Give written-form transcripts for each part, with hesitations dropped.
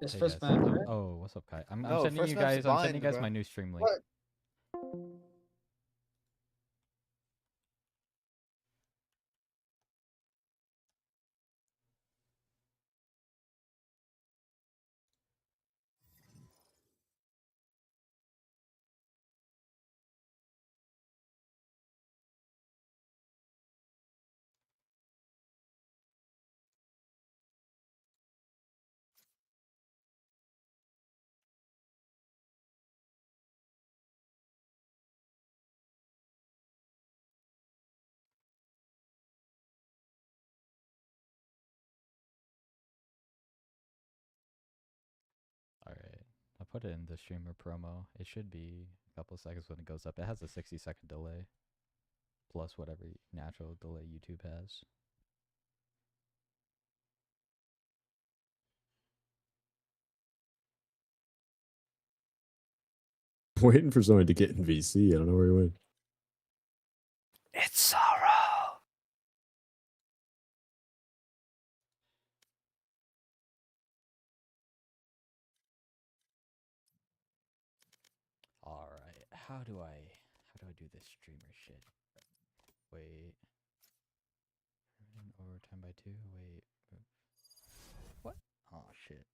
It's Hey first guys. map, right? Oh, what's up, Kai? I'm No, sending first you map's guys. I'm sending blind, you guys bro. my new stream link. What? All right. I put it in the streamer promo. It should be a couple seconds when it goes up. It has a 60-second delay, plus whatever natural delay YouTube has. Waiting for someone to get in VC. I don't know where he went. It's sorrow. All right. How do I do this streamer shit? Wait. Overtime by 2. Wait. What? Oh shit.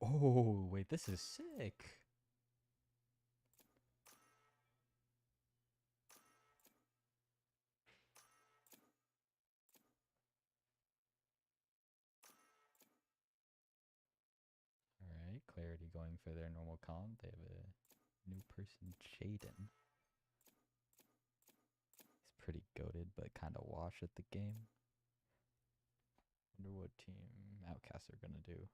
Oh, wait, this is sick. Alright, Clarity going for their normal comp. They have a new person, Jaden. He's pretty goated, but kind of washed at the game. Wonder what team Outcasts are gonna do.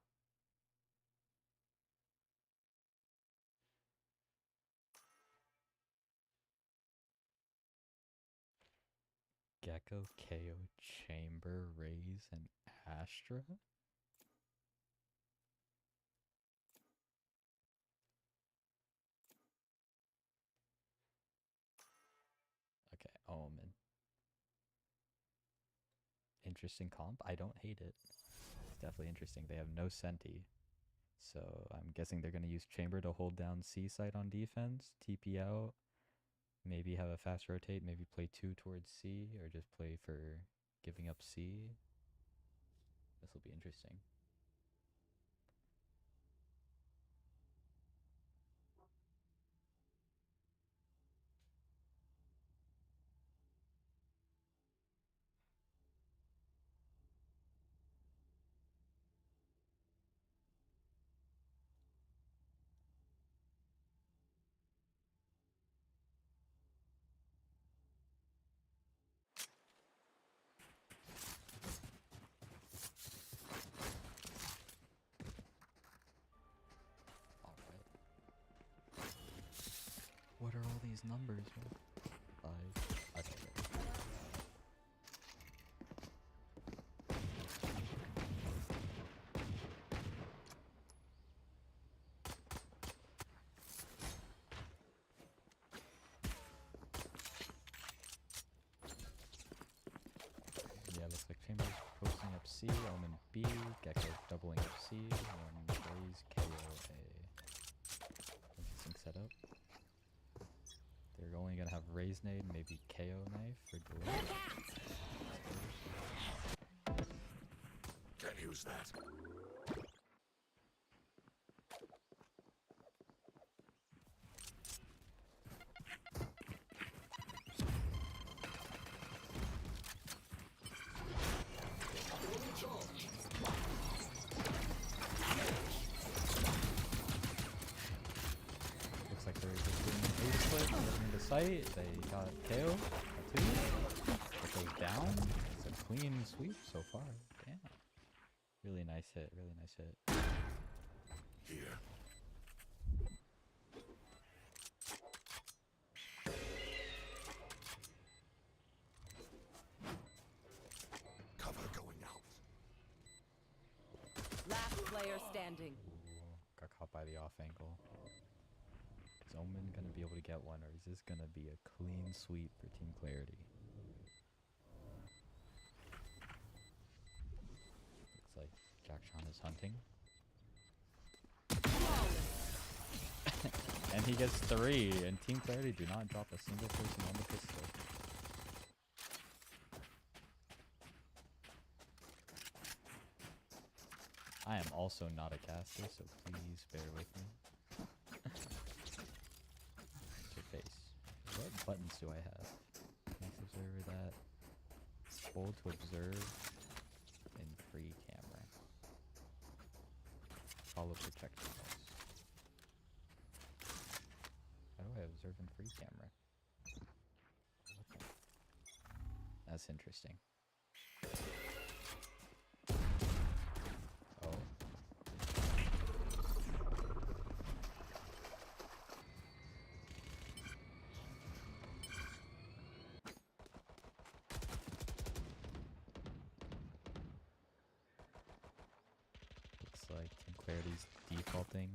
Gecko, KO, Chamber, Raze, and Astra? Okay, Omen. Interesting comp. I don't hate it. It's definitely interesting. They have no Senti. So I'm guessing they're going to use Chamber to hold down C site on defense, TP out, maybe have a fast rotate, maybe play 2 towards C, or just play for giving up C. This will be interesting. Alright. What are all these numbers? 5. Okay. Yeah, looks like Chamber's posting up C, Omen B, Gecko doubling up C, and Blaze KO A. Interesting setup. They're only gonna have Raise Nade, maybe KO knife for delay. Can't use that. Looks like they're just doing an A split, getting the site. They got KO. Two. It goes down. It's a clean sweep so far. Damn. Really nice hit. Really nice hit. Here. Cover going out. Last player standing. Ooh, got caught by the off angle. Is Omen gonna be able to get one, or is this gonna be a clean sweep for Team Clarity? Jacktron is hunting. And he gets 3, and Team Clarity do not drop a single person on the pistol. I am also not a caster, so please bear with me. What's your face? What buttons do I have? Next observer that. Hold to observe in free camera. Follow protector pulse. How do I observe in free camera? What the? That's interesting. Oh. Looks like Team Clarity's defaulting,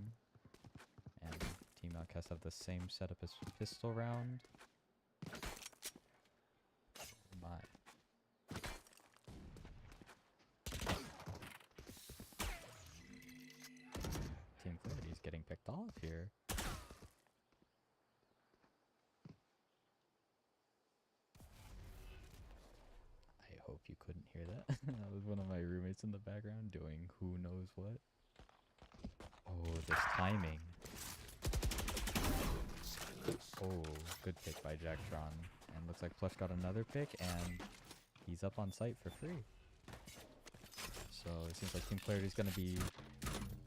and Team Outcast have the same setup as pistol round. Oh my. Team Clarity's getting picked off here. I hope you couldn't hear that. That was one of my roommates in the background doing who knows what. Oh, this timing. Oh, good pick by Jacktron. And looks like Plush got another pick, and he's up on site for free. So it seems like Team Clarity is going to be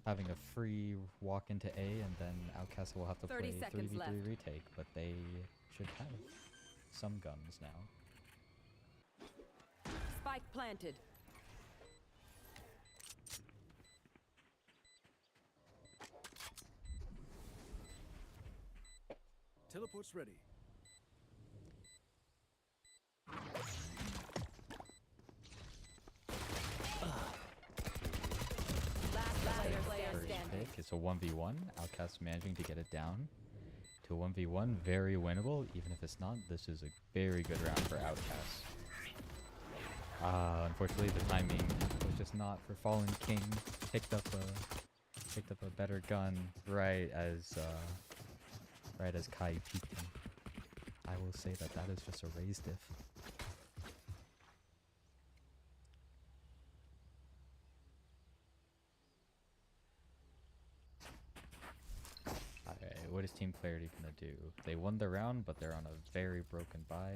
having a free walk into A, and then Outcast will have to play 30 seconds 3v3 left. retake, but they should have some guns now. Spike planted. Teleport's ready. Last player First standing. pick, it's a 1v1. Outcast managing to get it down to a 1v1. Very winnable. Even if it's not, this is a very good round for Outcast. Unfortunately, the timing was just not for Fallen King. Picked up a better gun right as Kai peeked him. I will say that is just a raised diff. Alright, what is Team Clarity gonna do? They won the round, but they're on a very broken buy.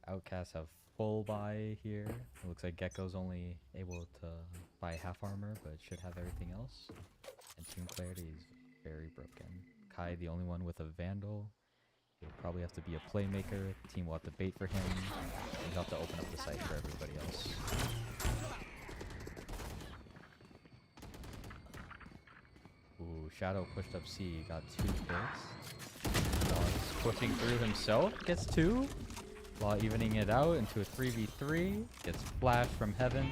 Outcasts have full buy here. It looks like Gecko's only able to buy half armor, but should have everything else. And Team Clarity is very broken. Kai, the only one with a Vandal. He'll probably have to be a playmaker. Team will have to bait for him. And he'll have to open up the site for everybody else. Ooh, Shadow pushed up C, got 2 picks. Law's pushing through himself, gets 2. Law evening it out into a 3v3. Gets flashed from heaven.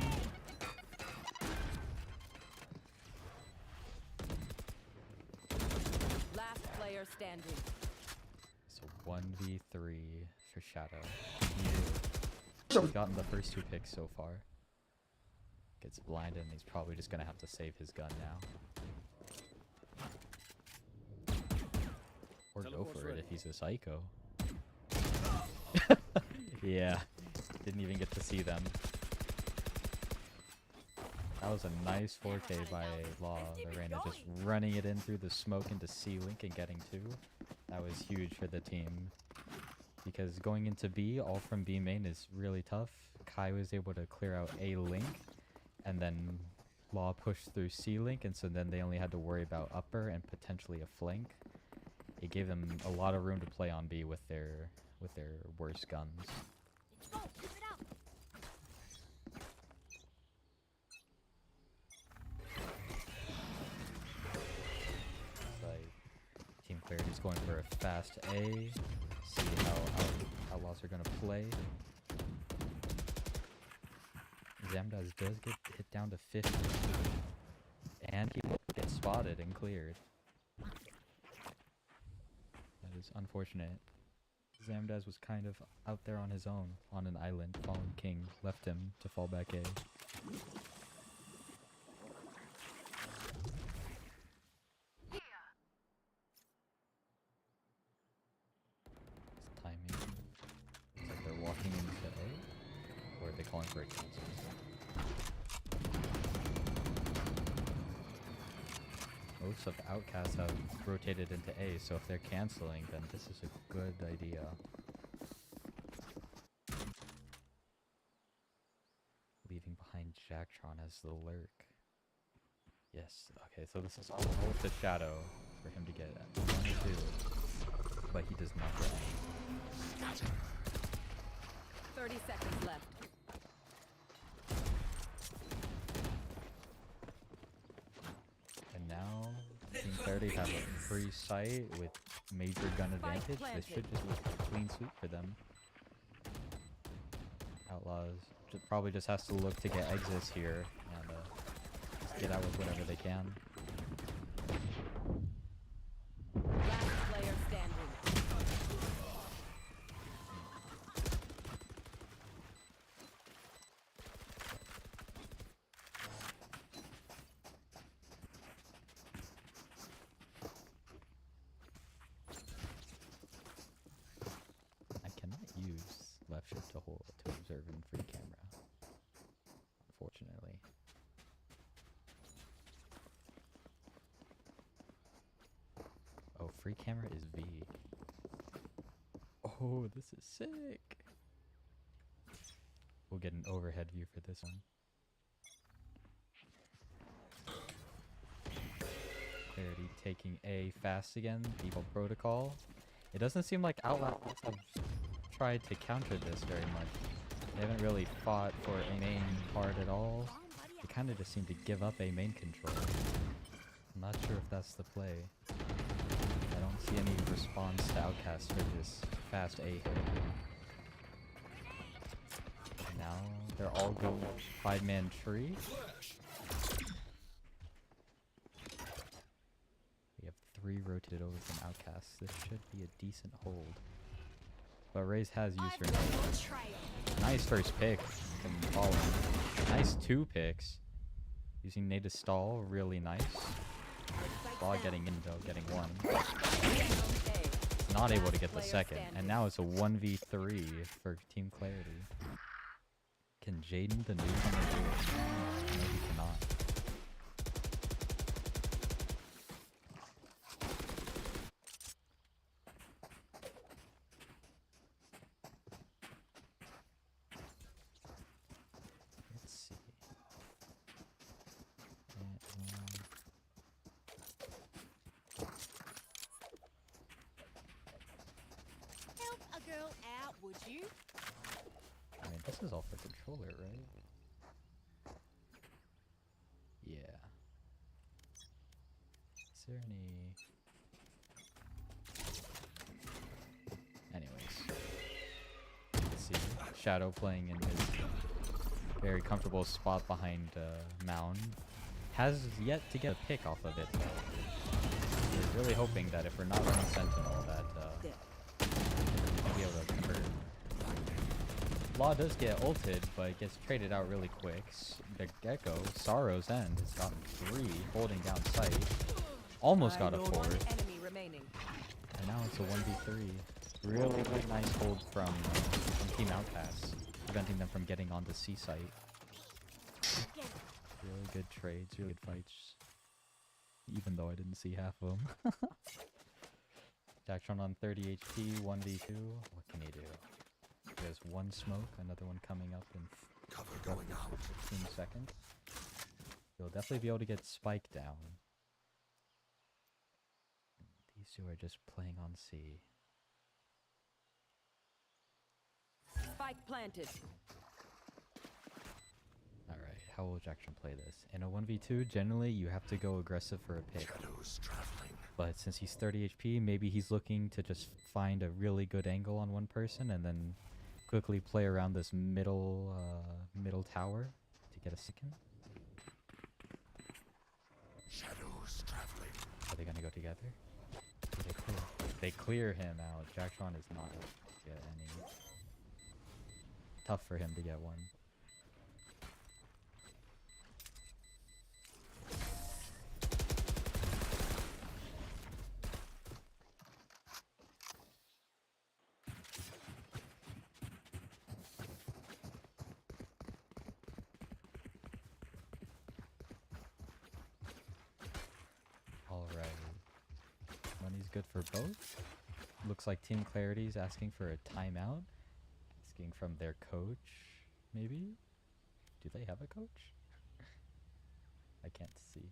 Last player standing. So 1v3 for Shadow. He's gotten the first 2 picks so far. Gets blinded and he's probably just gonna have to save his gun now. Or go for it if he's a psycho. Yeah, didn't even get to see them. That was a nice 4K by Law. Lorena just running it in through the smoke into C-Link and getting 2. That was huge for the team. Because going into B, all from B main is really tough. Kai was able to clear out A-Link, and then Law pushed through C-Link, and so then they only had to worry about upper and potentially a flank. It gave them a lot of room to play on B with their worst guns. It's like Team Clarity's going for a fast A. See how Outlaws are gonna play. Zamdaz does get hit down to 50. And he will get spotted and cleared. That is unfortunate. Zamdaz was kind of out there on his own, on an island. Fallen King left him to fall back A. calling for a cancel. Most of the Outcasts have rotated into A, so if they're canceling, then this is a good idea. Leaving behind Jacktron as the lurk. Yes, okay, so this is all with the shadow for him to get 1 or 2. But he does not get any. 30 seconds left. And now Team Clarity have a free sight with major gun advantage. This should just be a clean sweep for them. Outlaws probably just has to look to get exits here and get out with whatever they can. Last player standing. I cannot use left shift to hold to observe in free camera, unfortunately. Oh, free camera is V. Oh, this is sick. We'll get an overhead view for this one. Clarity taking A fast again. Default protocol. It doesn't seem like Outlaws have tried to counter this very much. They haven't really fought for a main card at all. They kind of just seem to give up a main control. I'm not sure if that's the play. I don't see any response to Outcast for this fast A hit. And now they're all going 5-man tree. We have 3 rotated over from Outcasts. This should be a decent hold. But Raze has used her nade. Nice first pick from Fallen. Nice 2 picks. Using nade to stall, really nice. While getting in though, getting 1. Not able to get the second. And now it's a 1v3 for Team Clarity. Can Jaden the newcomer do it? No, he cannot. Let's see. Help a girl out, would you? I mean, this is all for controller, right? Yeah. Is there any... Anyways. Let's see. Shadow playing in his very comfortable spot behind Mound. Has yet to get a pick off of it, though. We're really hoping that if we're not running Sentinel, that we'll be able to convert. Law does get ulted, but gets traded out really quick. The Gecko, Sorrow's End, has gotten 3, holding down sight. Almost got a 4th. Enemy remaining. And now it's a 1v3. Really, really nice hold from Team Outcasts, preventing them from getting onto C site. Really good trades, really good fights. Even though I didn't see half of them. Jacktron on 30 HP, 1v2. What can he do? There's 1 smoke, another one coming up in Cover going out. 15 seconds. You'll definitely be able to get Spike down. These 2 are just playing on C. Spike planted. Alright, how will Jacktron play this? In a 1v2, generally you have to go aggressive for a pick. Shadows traveling. But since he's 30 HP, maybe he's looking to just find a really good angle on one person and then quickly play around this middle tower to get a second. Shadows traveling. Are they gonna go together? They clear him out. Jacktron is not able to get any. Tough for him to get one. good for both. Looks like Team Clarity's asking for a timeout. Asking from their coach, maybe? Do they have a coach? I can't see.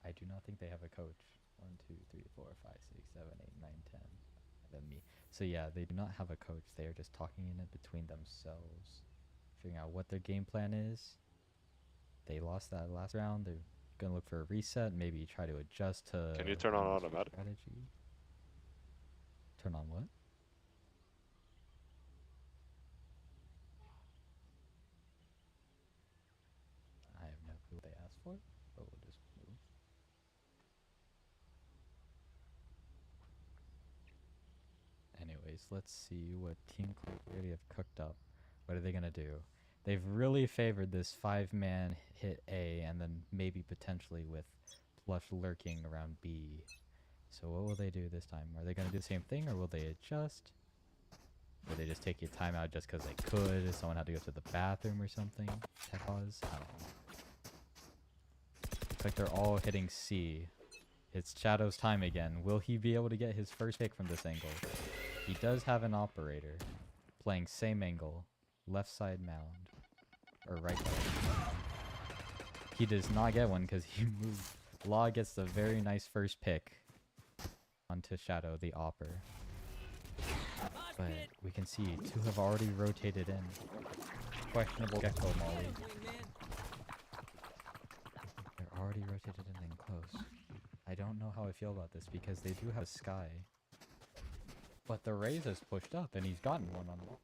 I do not think they have a coach. 1, 2, 3, 4, 5, 6, 7, 8, 9, 10. And then me. So yeah, they do not have a coach. They are just talking in it between themselves. Figuring out what their game plan is. They lost that last round. They're gonna look for a reset. Maybe try to adjust to Can you turn on Renee's automatic? strategy. Turn on what? I have no clue what they asked for, but we'll just move. Anyways, let's see what Team Clarity have cooked up. What are they gonna do? They've really favored this 5-man hit A, and then maybe potentially with Plush lurking around B. So what will they do this time? Are they gonna do the same thing, or will they adjust? Will they just take a timeout just because they could? If someone had to go to the bathroom or something? Tech pause? I don't know. Looks like they're all hitting C. It's Shadow's time again. Will he be able to get his first pick from this angle? He does have an operator playing same angle, left side mound, or right side. He does not get one because he moved. Law gets the very nice first pick onto Shadow, the opper. But we can see 2 have already rotated in. Questionable Gecko Molly. They're already rotated in and close. I don't know how I feel about this because they do have a Sky. But the Raze has pushed up and he's gotten one on one.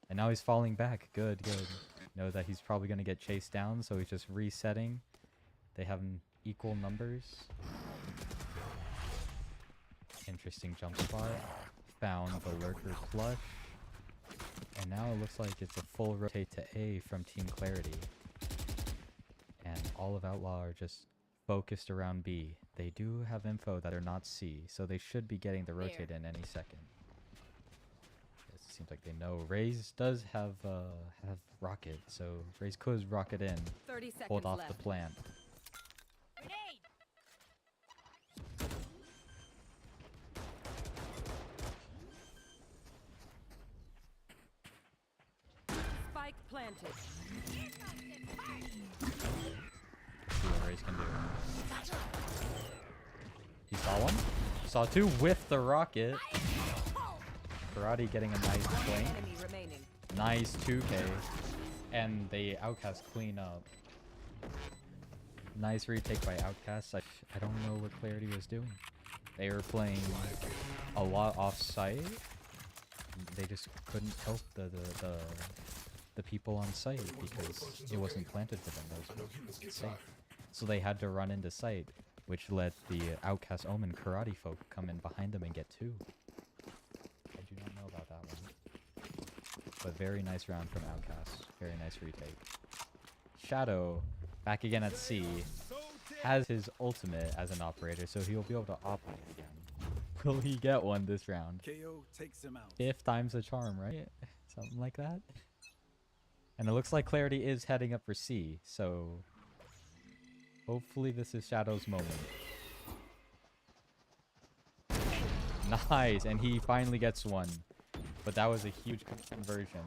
And now he's falling back. Good, good. Knows that he's probably going to get chased down, so he's just resetting. They have equal numbers. Interesting jump spot. Found the Lurker Plush. And now it looks like it's a full rotate to A from Team Clarity. And all of Outlaw are just focused around B. They do have info that are not C, so they should be getting the rotate in any second. It seems like they know. Raze does have rocket, so Raze could rocket in, 30 seconds hold off left. the plant. Grenade! Spike planted. See what Raze can do. He saw one. Saw 2 with the rocket. Karate getting a nice flank. Enemy remaining. Nice 2K. And the Outcast clean up. Nice retake by Outcast. I don't know what Clarity was doing. They were playing a lot off-site. They just couldn't help the people on site because it wasn't planted for them. It was safe. So they had to run into site, which let the Outcast Omen Karate folk come in behind them and get 2. I do not know about that one. But very nice round from Outcast. Very nice retake. Shadow, back again at C, has his ultimate as an operator, so he'll be able to operate again. Will he get one this round? KO takes him out. If time's a charm, right? Something like that. And it looks like Clarity is heading up for C, so hopefully this is Shadow's moment. Nice, and he finally gets one. But that was a huge conversion.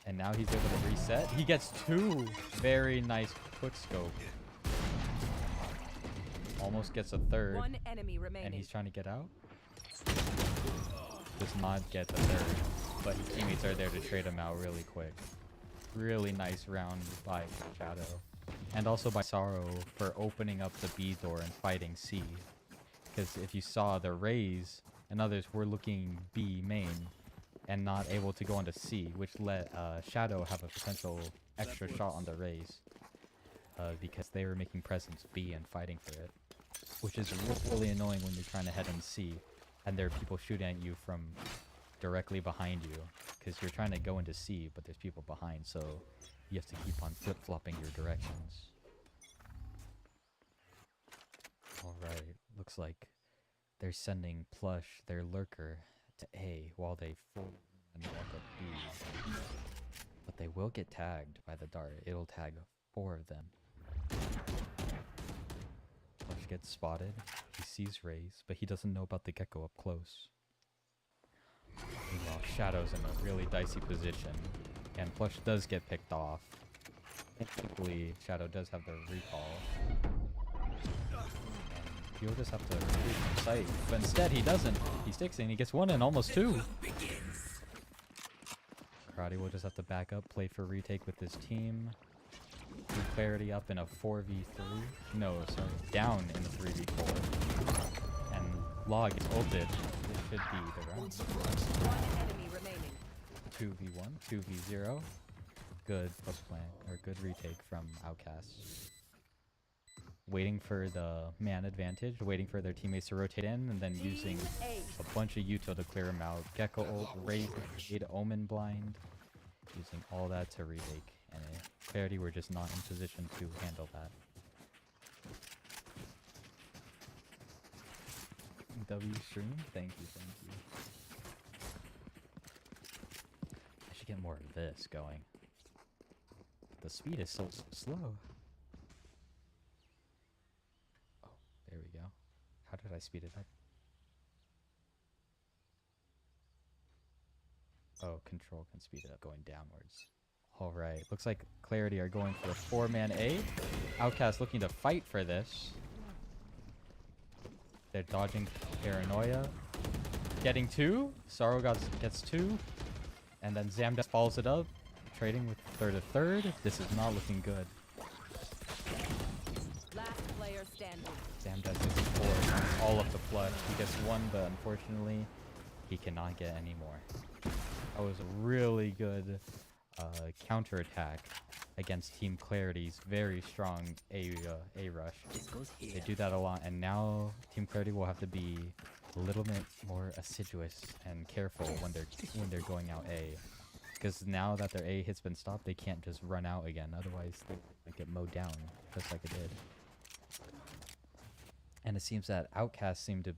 And now he's able to reset. He gets 2. Very nice quick scope. Almost gets a 3rd. 1 enemy remaining. And he's trying to get out. Does not get the 3rd. But his teammates are there to trade him out really quick. Really nice round by Shadow. And also by Sorrow for opening up the B door and fighting C. Because if you saw, the Raze and others were looking B main and not able to go into C, which let Shadow have a potential extra shot on the Raze. Because they were making presence B and fighting for it. Which is really annoying when you're trying to head in C and there are people shooting at you from directly behind you. Because you're trying to go into C, but there's people behind, so you have to keep on flip-flopping your directions. Alright, looks like they're sending Plush, their lurker, to A while they full and walk up B. But they will get tagged by the dart. It'll tag 4 of them. Plush gets spotted. He sees Raze, but he doesn't know about the Gecko up close. Meanwhile, Shadow's in a really dicey position, and Plush does get picked off. Thankfully, Shadow does have the recall. And he'll just have to retreat from sight. But instead, he doesn't. He sticks and he gets one and almost two. Karate will just have to back up, play for retake with his team. Keep Clarity up in a 4v3. No, sorry, down in a 3v4. And Law gets ulted. This should be the round. One enemy remaining. 2v1, 2v0. Good plus plan, or good retake from Outcasts. Waiting for the man advantage, waiting for their teammates to rotate in, and then using a bunch of Util to clear him out. Gecko ult, Raze, Omen blind. Using all that to retake. And Clarity were just not in position to handle that. W stream? Thank you, thank you. I should get more of this going. The speed is so slow. Oh, there we go. How did I speed it up? Oh, control can speed it up going downwards. Alright, looks like Clarity are going for a 4-man A. Outcast looking to fight for this. They're dodging Paranoia. Getting two. Sorrow gets two. And then Zamdas follows it up. Trading with third. This is not looking good. Last player standing. Zamdas gets 4. All of the flush. He gets 1, but unfortunately, he cannot get any more. That was a really good counterattack against Team Clarity's very strong A rush. They do that a lot, and now Team Clarity will have to be a little bit more assiduous and careful when they're going out A, because now that their A hit's been stopped, they can't just run out again. Otherwise, they might get mowed down, just like it did. And it seems that Outcasts seem to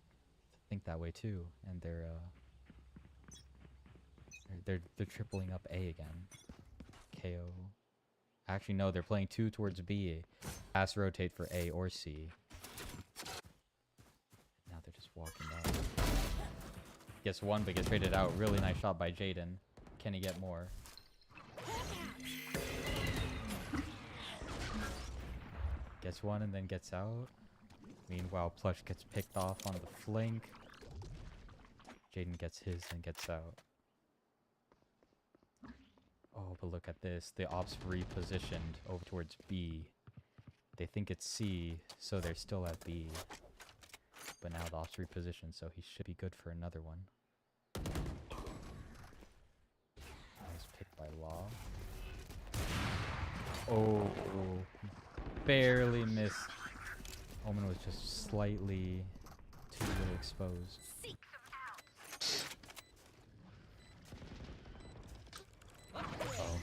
think that way too, and they're tripling up A again. KO. Actually, no, they're playing 2 towards B. Pass rotate for A or C. Now they're just walking up. Gets 1, but gets traded out. Really nice shot by Jaden. Can he get more? Gets 1 and then gets out. Meanwhile, Plush gets picked off on the flank. Jaden gets his and gets out. Oh, but look at this. The ops repositioned over towards B. They think it's C, so they're still at B. But now the ops repositioned, so he should be good for another one. Nice pick by Law. Oh, barely missed. Omen was just slightly too little exposed.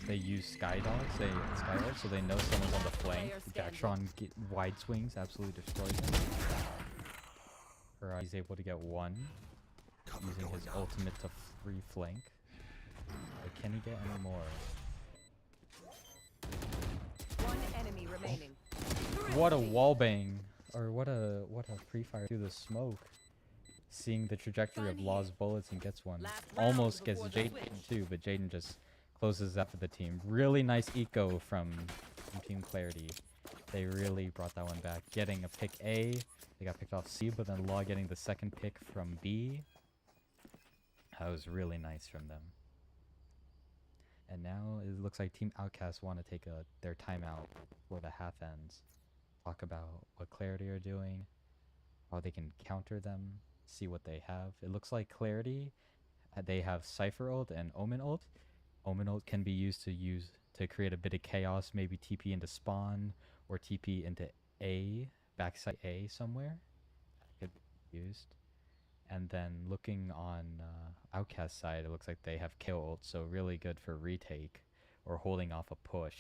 They use Skydogs, so they know someone's on the flank. Jacktron wide swings, absolutely destroys him. He's able to get 1, using his ultimate to free flank. But can he get any more? One enemy remaining. What a wallbang, or what a pre-fire through the smoke. Seeing the trajectory of Law's bullets and gets 1. Almost gets Jaden too, but Jaden just closes out for the team. Really nice eco from Team Clarity. They really brought that one back. Getting a pick A. They got picked off C, but then Law getting the second pick from B. That was really nice from them. And now it looks like Team Outcasts want to take their timeout before the half ends. Talk about what Clarity are doing, how they can counter them, see what they have. It looks like Clarity, they have Cypher ult and Omen ult. Omen ult can be used to create a bit of chaos, maybe TP into spawn or TP into A, backside A somewhere. That could be used. And then looking on Outcast side, it looks like they have kill ult, so really good for retake or holding off a push.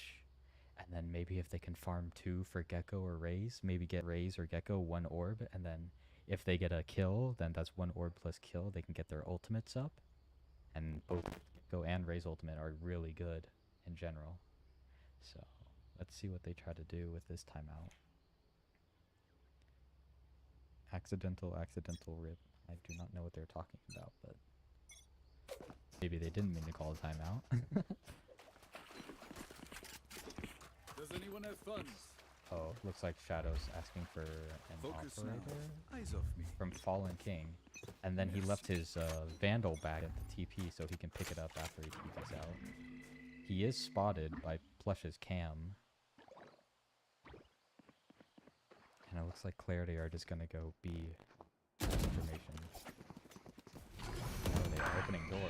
And then maybe if they can farm 2 for Gecko or Raze, maybe get Raze or Gecko 1 orb, and then if they get a kill, then that's 1 orb plus kill. They can get their ultimates up, and both Gecko and Raze ultimate are really good in general. So Let's see what they try to do with this timeout. Accidental rip. I do not know what they're talking about, but maybe they didn't mean to call a timeout. Does anyone have funds? Oh, looks like Shadow's asking for an Focus operator now. Eyes off me. from Fallen King. And then he left his Vandal back at the TP so he can pick it up after he TPs out. He is spotted by Plush's cam. And it looks like Clarity are just gonna go B information. Oh, they are opening door.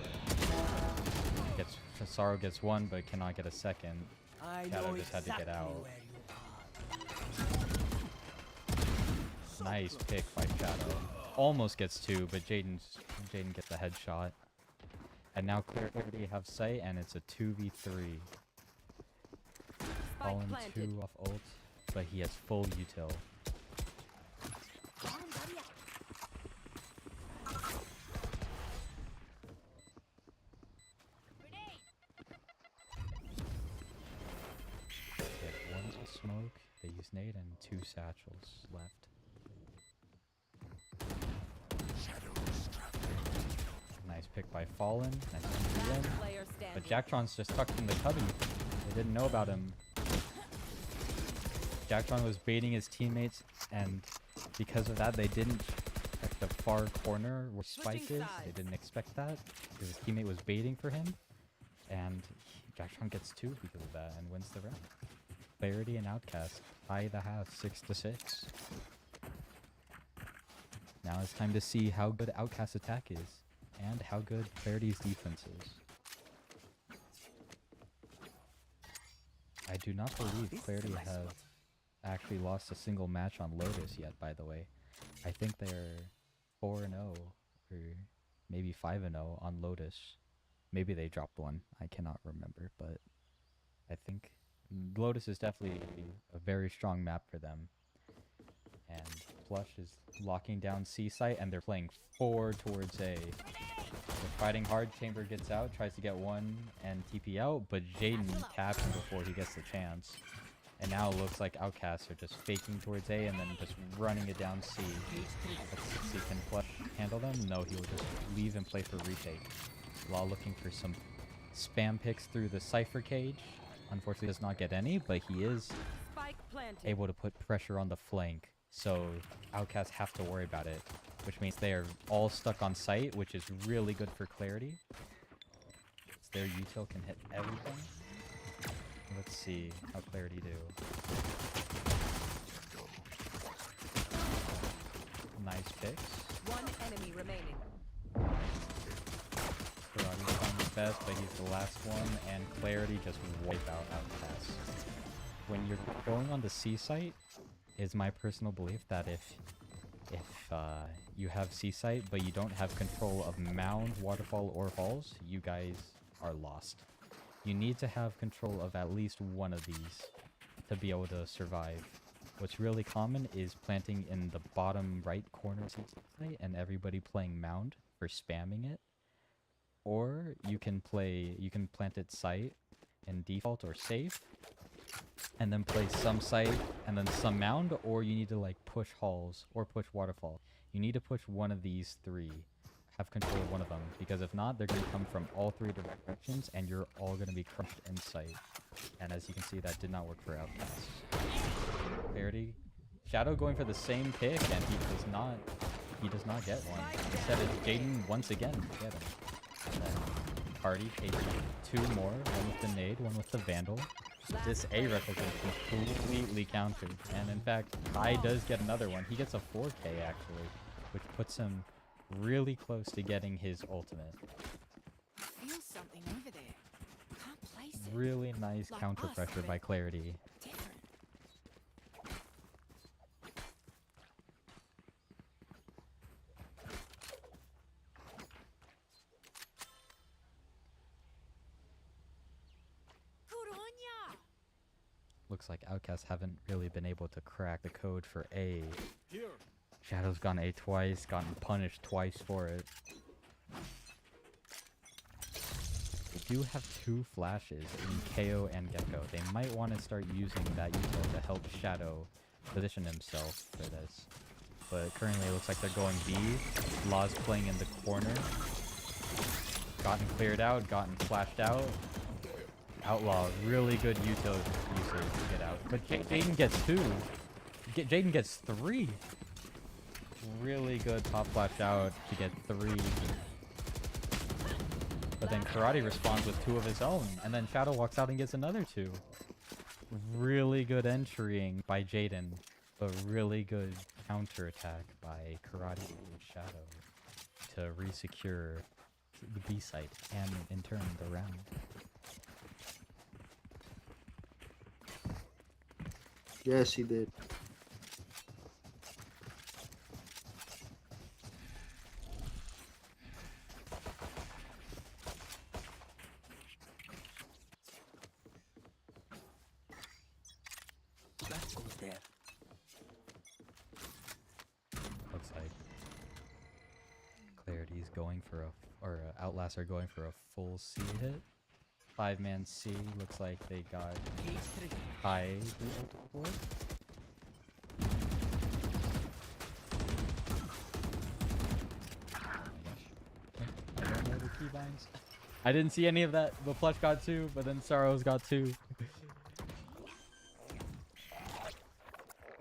Sorrow gets one, but cannot get a second. Shadow just had to get out. Nice pick by Shadow. Almost gets two, but Jaden gets the headshot. And now Clarity have sight, and it's a 2v3. Fallen 2 off ult, but he has full util. They have one smoke, they use nade, and 2 satchels left. Nice pick by Fallen. Nice win. But Jacktron's just tucked in the cubby. They didn't know about him. Jacktron was baiting his teammates, and because of that, they didn't check the far corner where Spike is. They didn't expect that because his teammate was baiting for him, and Jacktron gets 2 because of that and wins the round. Clarity and Outcast tie the half 6-6. Now it's time to see how good Outcast's attack is and how good Clarity's defense is. I do not believe Clarity have actually lost a single match on Lotus yet, by the way. I think they're 4-0 or maybe 5-0 on Lotus. Maybe they dropped one. I cannot remember, but I think Lotus is definitely a very strong map for them. And Plush is locking down C site, and they're playing 4 towards A. They're fighting hard. Chamber gets out, tries to get one and TP out, but Jaden taps him before he gets the chance. And now it looks like Outcasts are just faking towards A and then just running it down C. Let's see, can Plush handle them? No, he will just leave and play for retake. Law looking for some spam picks through the Cypher cage. Unfortunately does not get any, but he is able to put pressure on the flank. So Outcasts have to worry about it, which means they are all stuck on site, which is really good for Clarity. Their util can hit everything. Let's see how Clarity do. Nice picks. One enemy remaining. Karate's trying his best, but he's the last one, and Clarity just wipe out Outcasts. When you're going on the C site, is my personal belief that if you have C site but you don't have control of mound, waterfall, or halls, you guys are lost. You need to have control of at least one of these to be able to survive. What's really common is planting in the bottom right corner of C site and everybody playing mound for spamming it. Or you can plant it site in default or safe, and then play some site and then some mound, or you need to like push halls or push waterfall. You need to push one of these 3. Have control of one of them, because if not, they're going to come from all 3 directions and you're all going to be crushed in sight. And as you can see, that did not work for Outcasts. Clarity. Shadow going for the same pick, and he does not get one. Instead it's Jaden once again to get him. And then Party takes 2 more, one with the nade, one with the Vandal. This A replica is completely countered, and in fact, Kai does get another one. He gets a 4K actually, which puts him really close to getting his ultimate. I feel something over there. Can't place it. Really nice Like counter us, pressure but by Clarity. different. Good on ya. Looks like Outcasts haven't really been able to crack the code for A. Here. Shadow's gone A twice, gotten punished twice for it. They do have 2 flashes in KO and Gecko. They might want to start using that util to help Shadow position himself for this. But currently it looks like they're going B. Law's playing in the corner. Gotten cleared out, gotten flashed out. Outlaw, really good util usage to get out. But Jaden gets 2. Jaden gets 3. Really good pop flash out to get 3. But then Karate responds with 2 of his own. And then Shadow walks out and gets another 2. Really good entering by Jaden. But really good counterattack by Karate and Shadow to resecure the B site and in turn the round. Yes, he did. Let's go there. Looks like Clarity's going for Outlast are going for a full C hit. 5-man C, looks like they got high board. I don't know the keybinds. I didn't see any of that, but Plush got 2, but then Sorrows got 2.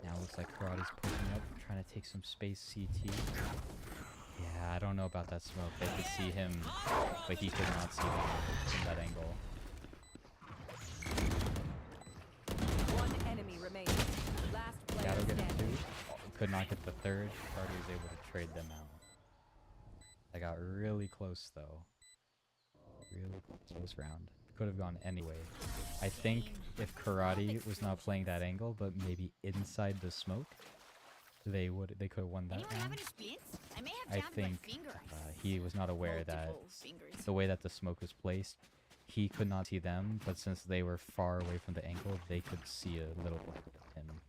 Now looks like Karate's pushing up, trying to take some space CT. Yeah, I don't know about that smoke. They could see him, but he could not see them from that angle. One enemy remaining. Last player Shadow getting 2. standing. Could not get the 3rd. Karate was able to trade them out. I got really close though. Really close round. Could have gone anyway. I think if Karate was not playing that angle, but maybe inside the smoke, they could have won that Anyone have round. any splints? I may have I jammed think my finger. he was not aware that Multiple fingers. the way that the smoke was placed, he could not see them, but since they were far away from the angle, they could see a little bit of him.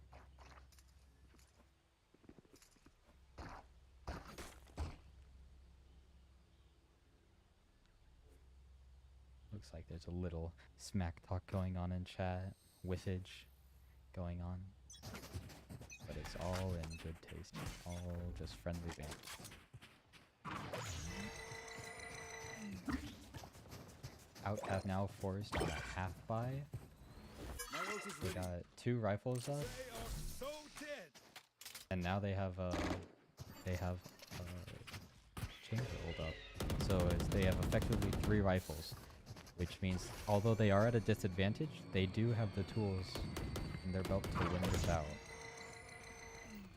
Looks like there's a little smack talk going on in chat, whiffage going on. But it's all in good taste, all just friendly banter. Outcast now forced on a half buy. My ult is They ready. got 2 rifles up, They are so dead. and now they have chamber hold up. So they have effectively 3 rifles, which means although they are at a disadvantage, they do have the tools in their belt to win this out.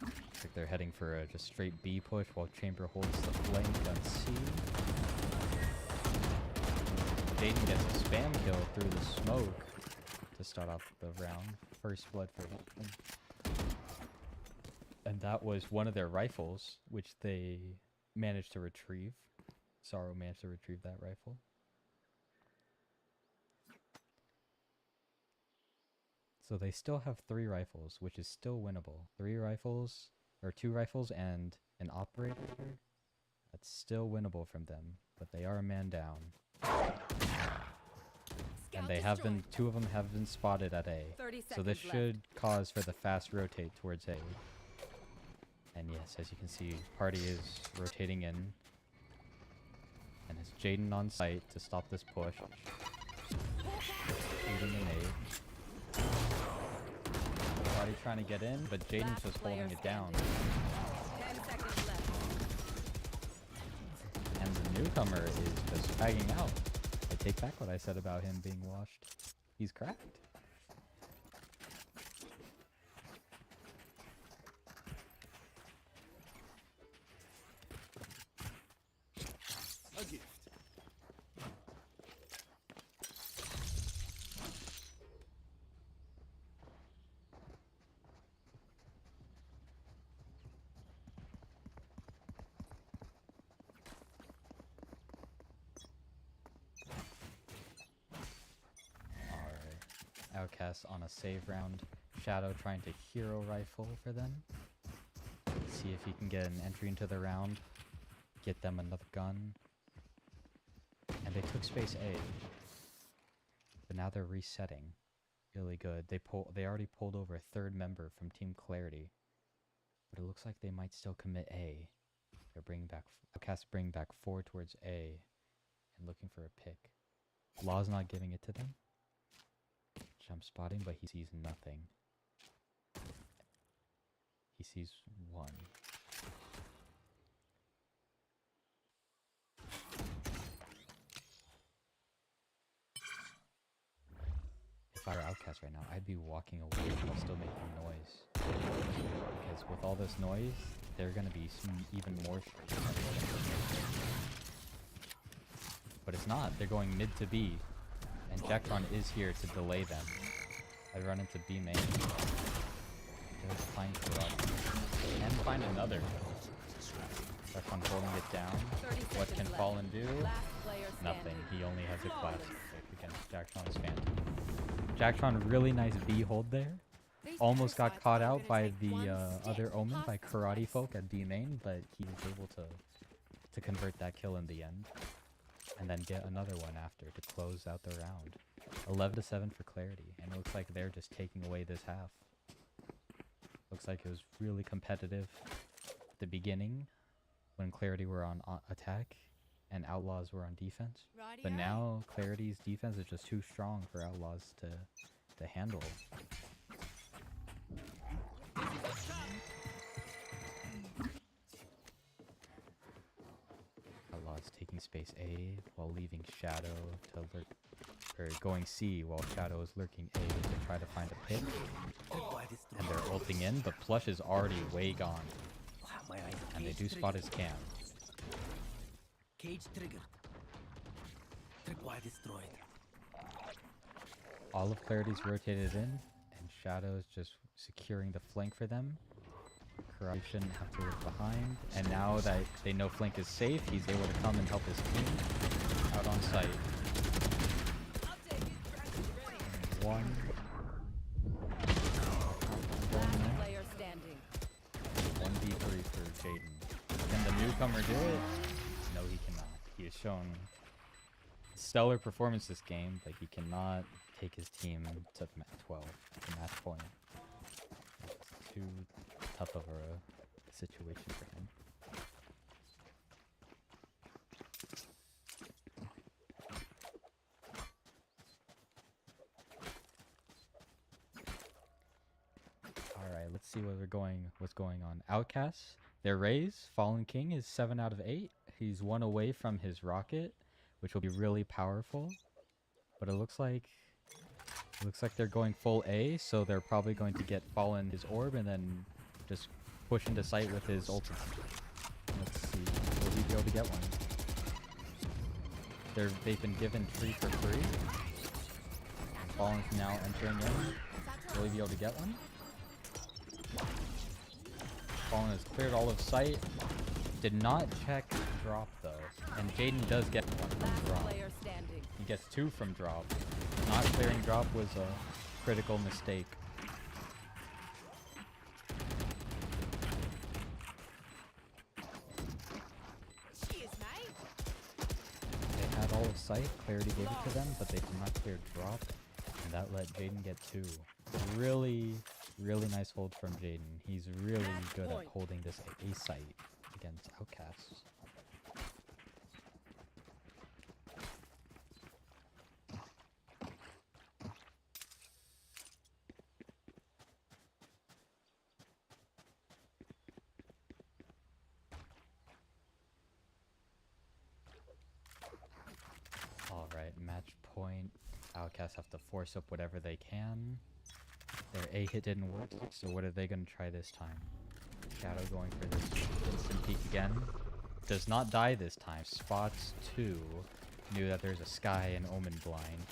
Looks like they're heading for a just straight B push while Chamber holds the flank on C. Jaden gets a spam kill through the smoke to start off the round. First blood for him. And that was one of their rifles, which they managed to retrieve. Sorrow managed to retrieve that rifle. So they still have 3 rifles, which is still winnable. 3 rifles, or 2 rifles and an operator. That's still winnable from them, but they are a man down. And they have been, 2 of them have been spotted at A. 30 So this seconds should cause for the fast rotate towards A. And yes, as you can see, party is rotating in. And it's Jaden on site to stop this push. Shooting an A. Party trying to get in, but Jaden's Last just player holding it down. 10 seconds left. And the newcomer is just fagging out. I take back what I said about him being washed. He's cracked. A gift. Alright. Outcasts on a save round. Shadow trying to hero rifle for them. See if he can get an entry into the round. Get them another gun. And they took space A. But now they're resetting. Really good. They already pulled over a third member from Team Clarity. But it looks like they might still commit A. They're bringing back Outcasts bring back 4 towards A and looking for a pick. Law's not giving it to them. Jump spotting, but he sees nothing. He sees 1. If I were Outcast right now, I'd be walking away while still making noise. Because with all this noise, they're gonna be even more straight. But it's not. They're going mid to B. And Jacktron is here to delay them. I run into B main. There's find Karate. And find another. Jacktron holding it down. What can Fallen do? Nothing. He only has a classic pick against Jacktron's Phantom. Jacktron, really nice B hold there. Almost got caught out by the other Omen, by Karate Folk at B main, but he was able to convert that kill in the end. And then get another one after to close out the round. 11-7 for Clarity, and it looks like they're just taking away this half. Looks like it was really competitive at the beginning when Clarity were on attack and Outlaws were on defense. But now Clarity's defense is just too strong for Outlaws to handle. Outlaws taking space A while leaving Shadow to lurk, or going C while Shadow is lurking A to try to find a pick. And they're ulting in, but Plush is already way gone. And they do spot his cam. Cage triggered. Tripwire destroyed. All of Clarity's rotated in, and Shadow's just securing the flank for them. Karate shouldn't have to look behind, and now that they know flank is safe, he's able to come and help his team out on site. And 1. Last player standing. 1v3 for Jaden. Can the newcomer do it? No, he cannot. He has shown stellar performance this game, but he cannot take his team to 12 at the match point. It's too tough of a situation for him. Alright, let's see what's going on. Outcasts, their raise, Fallen King is 7 out of 8. He's 1 away from his rocket, which will be really powerful. But it looks like they're going full A, so they're probably going to get Fallen his orb and then just push into sight with his ultimate. Let's see, will he be able to get one? They've been given 3 for free. Fallen's now entering in. Will he be able to get one? Fallen has cleared all of sight. Did not check drop though. And Jaden does get 1 from drop. He gets 2 from drop. Not clearing drop was a critical mistake. Cheers, mate. They had all of sight. Clarity gave it to them, but they did not clear drop. And that let Jaden get 2. Really, really nice hold from Jaden. He's really good at holding this A site against Outcasts. Alright, match point. Outcasts have to force up whatever they can. Their A hit didn't work, so what are they going to try this time? Shadow going for this instant peek again. Does not die this time. Spots 2. Knew that there's a Sky and Omen blind.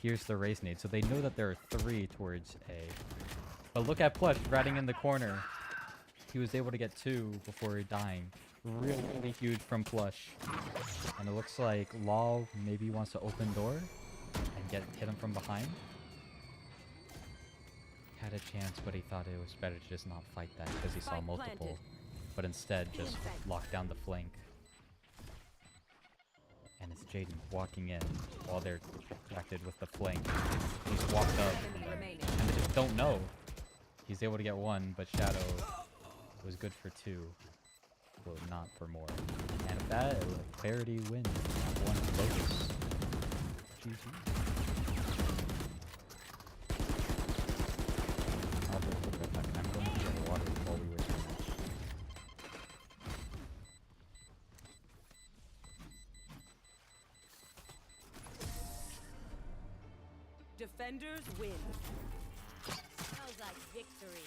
Here's the race nade, so they know that there are 3 towards A. But look at Plush ratting in the corner. He was able to get 2 before dying. Really huge from Plush. And it looks like Law maybe wants to open door and hit him from behind. Had a chance, but he thought it was better to just not fight that because he saw multiple. But instead just locked down the flank. And It's Jaden walking in while they're distracted with the flank. He's walked up Enemy remaining. and they just don't know. He's able to get one, but Shadow was good for two, but not for more. And with that, Clarity wins. One Lotus. GG. I'll be right back. I'm going to get water while we were doing that. Defenders win. Smells like victory.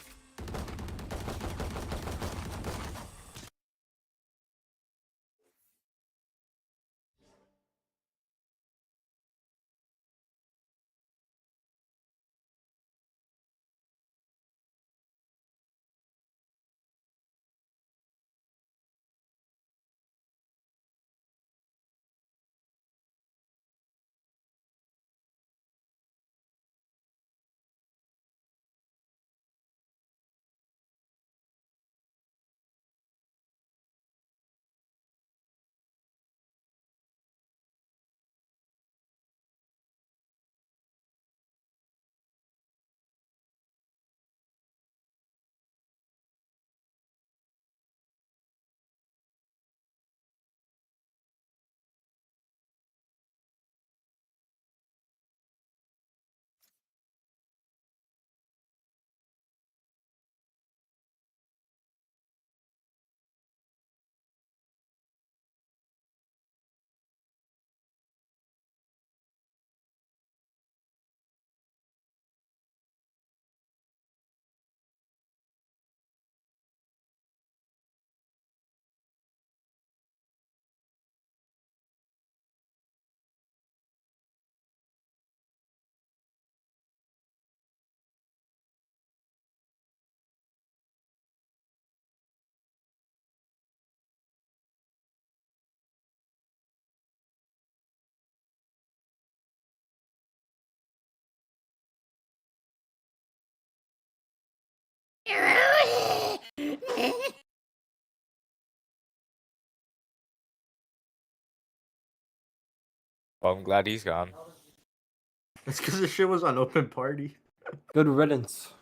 Well, I'm glad he's gone. It's because the shit was on open party. Good riddance.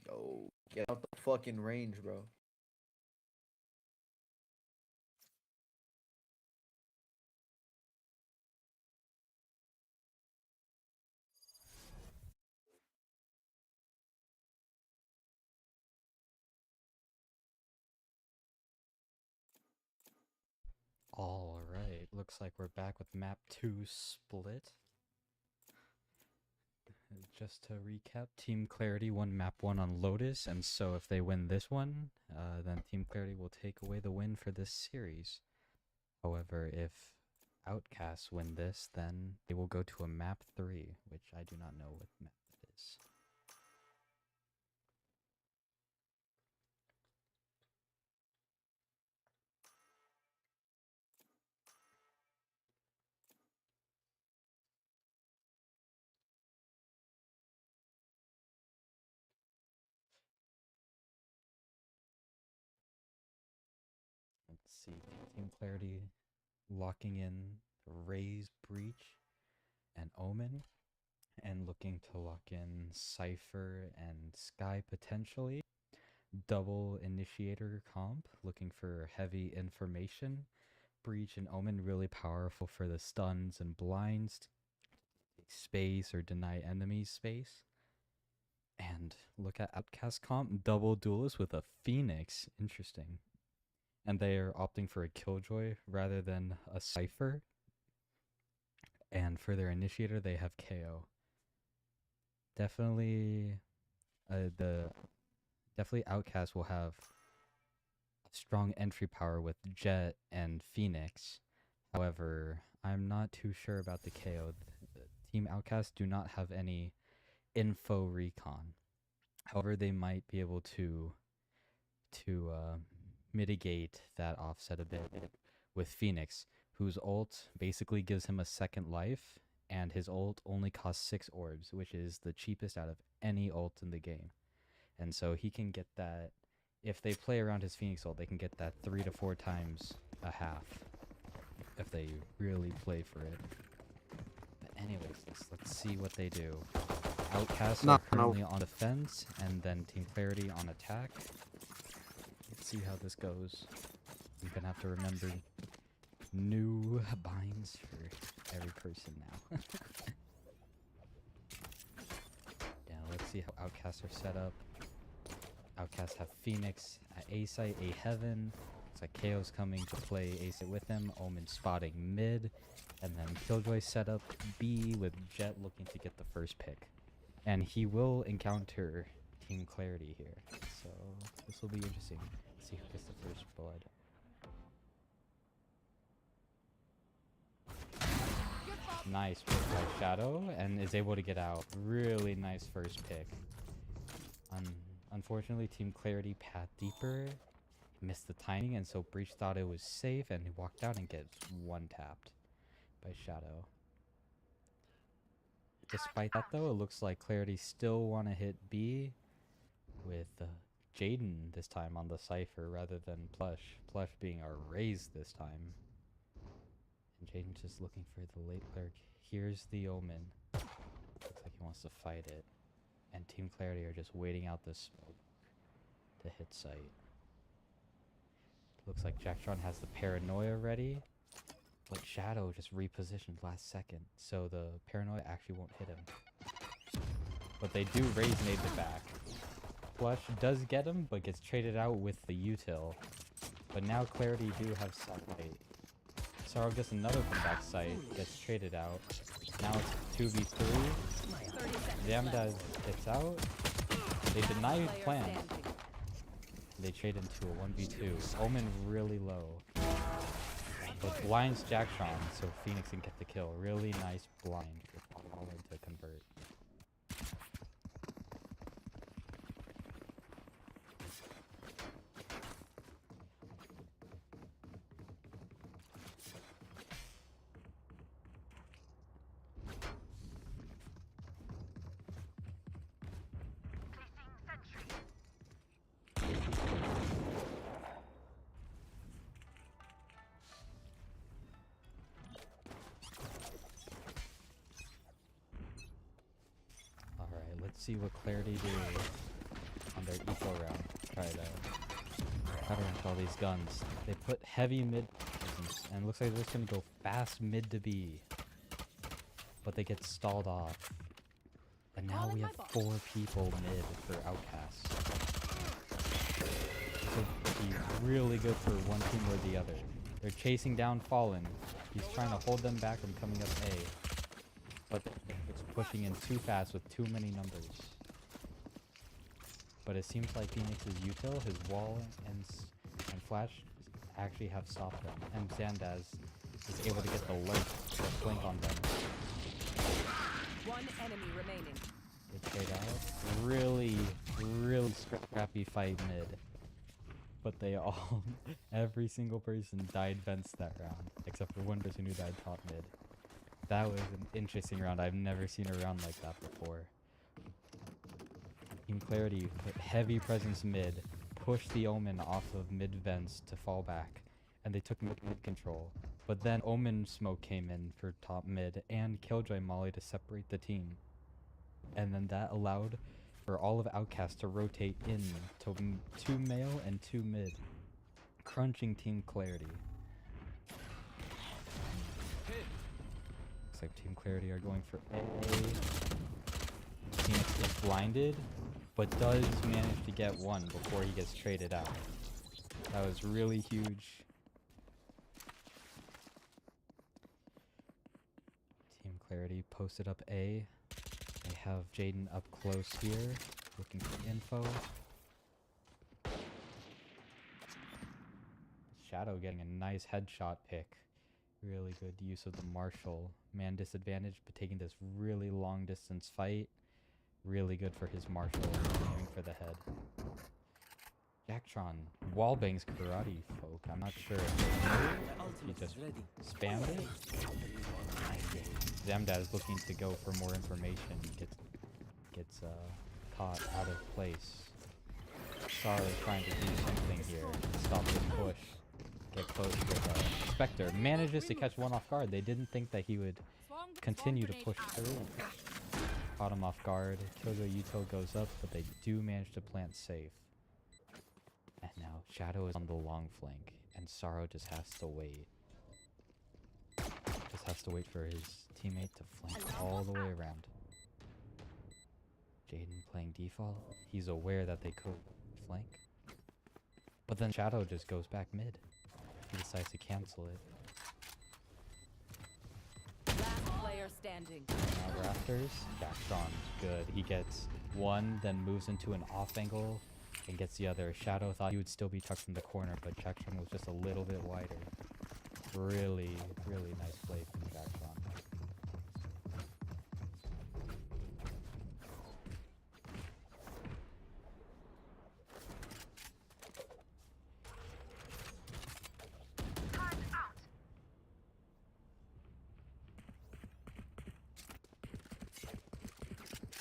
Yo, get out the fucking range, bro. Alright, looks like we're back with map 2 split. Just to recap, Team Clarity won map 1 on Lotus, and so if they win this one, then Team Clarity will take away the win for this series. However, if Outcasts win this, then they will go to a map 3, which I do not know what map it is. Let's see, Team Clarity locking in Ray's Breach and Omen, and looking to lock in Cypher and Sky potentially. Double Initiator comp, looking for heavy information. Breach and Omen really powerful for the stuns and blinds, to take space or deny enemies space. And look at Outcast comp, double duelist with a Phoenix, interesting. And they are opting for a Killjoy rather than a Cypher. And for their Initiator, they have KO. Definitely, definitely Outcast will have strong entry power with Jet and Phoenix. However, I'm not too sure about the KO. Team Outcast do not have any info recon. However, they might be able to mitigate that offset a bit with Phoenix, whose ult basically gives him a second life, and his ult only costs 6 orbs, which is the cheapest out of any ult in the game. And so he can get that, if they play around his Phoenix ult, they can get that 3 to 4 times a half if they really play for it. But anyways, let's see what they do. Outcasts are currently on defense, and then Team Clarity on attack. Let's see how this goes. I'm gonna have to remember new binds for every person now. Yeah, let's see how Outcasts are set up. Outcasts have Phoenix at A site, A heaven. Looks like KO's coming to play A site with him. Omen spotting mid. And then Killjoy set up B with Jet looking to get the first pick. And he will encounter Team Clarity here. So this will be interesting. Let's see who gets the first blood. Nice pick by Shadow, and is able to get out. Really nice first pick. Unfortunately, Team Clarity path deeper. Missed the timing, and so Breach thought it was safe, and he walked out and gets one tapped by Shadow. Despite that, though, it looks like Clarity still want to hit B with Jaden this time on the Cypher rather than Plush. Plush being our raise this time. And Jaden just looking for the late cleric. Here's the Omen. Looks like he wants to fight it. And Team Clarity are just waiting out the smoke to hit site. Looks like Jacktron has the Paranoia ready. But Shadow just repositioned last second. So the Paranoia actually won't hit him. But they do raise nade the back. Plush does get him, but gets traded out with the util. But now Clarity do have site. Sorrow gets another comeback site, gets traded out. Now it's 2v3. Zamda gets out. They deny plan. They trade into a 1v2. Omen really low. But blinds Jacktron, so Phoenix can get the kill. Really nice blind for Omen to convert. See what Clarity do on their eco round. Try to rank all these guns. They put heavy mid presence, and it looks like they're just gonna go fast mid to B. But they get stalled off. And now we have 4 people mid for Outcasts. So be really good for one team or the other. They're chasing down Fallen. He's trying to hold them back from coming up A. But it's pushing in too fast with too many numbers. But it seems like Phoenix's util, his wall, and flash actually have stopped them. And Xandaz is able to get the lurk, the flank on them. One enemy remaining. They trade out. Really, really scrappy fight mid. But they all, every single person died vents that round. Except for one person who died top mid. That was an interesting round. I've never seen a round like that before. Team Clarity put heavy presence mid, pushed the Omen off of mid vents to fall back, and they took mid control. But then Omen smoke came in for top mid and Killjoy Molly to separate the team. And then that allowed for all of Outcast to rotate in to 2 male and 2 mid, crunching Team Clarity. Looks like Team Clarity are going for A. Phoenix is blinded, but does manage to get one before he gets traded out. That was really huge. Team Clarity posted up A. They have Jaden up close here, looking for info. Shadow getting a nice headshot pick. Really good use of the Marshall. Man disadvantage, but taking this really long distance fight. Really good for his Marshall, aiming for the head. Jacktron wallbangs karate folk. I'm not sure if he just spammed it. Zamdad is looking to go for more information. Gets caught out of place. Sorry, trying to do something here. Stop this push. Get close with Spectre. Manages to catch one off guard. They didn't think that he would continue to push through. Caught him off guard. Killjoy Util goes up, but they do manage to plant safe. And now Shadow is on the long flank, and Sorrow just has to wait. Just has to wait for his teammate to flank all the way around. Jaden playing default. He's aware that they could flank. But then Shadow just goes back mid. He decides to cancel it. Last player standing. Now Rafters. Jacktron's good. He gets one, then moves into an off angle and gets the other. Shadow thought he would still be tucked in the corner, but Jacktron was just a little bit wider. Really, really nice play from Jacktron.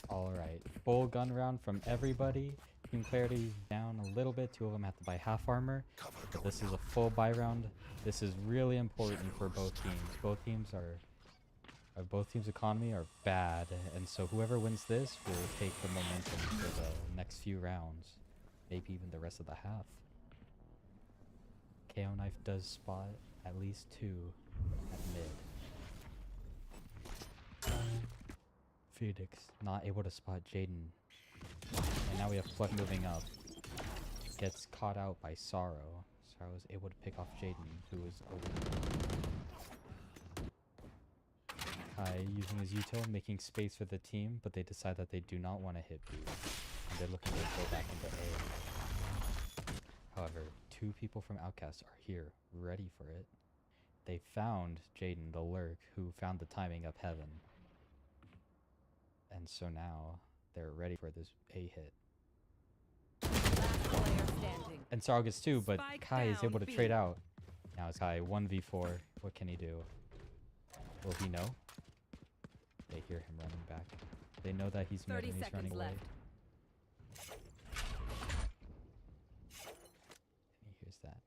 Alright, full gun round from everybody. Team Clarity down a little bit. 2 of them have to buy half armor. But this is a full buy round. This is really important for both teams. Both teams' economy are bad, and so whoever wins this will take the momentum for the next few rounds. Maybe even the rest of the half. KO Knife does spot at least 2 at mid. Phoenix not able to spot Jaden. And now we have Pluck moving up. Gets caught out by Sorrow. Sorrow is able to pick off Jaden, who is over. Kai using his util, making space for the team, but they decide that they do not want to hit B. And they're looking to go back into A. However, 2 people from Outcasts are here, ready for it. They found Jaden, the lurk, who found the timing up heaven. And so now they're ready for this A hit. And Sorrow gets 2, but Spike Kai is able to down, trade B. out. Now it's Kai 1v4. What can he do? Will he know? They hear him running back. They know that he's mid 30 and he's running seconds away. left. And he hears that.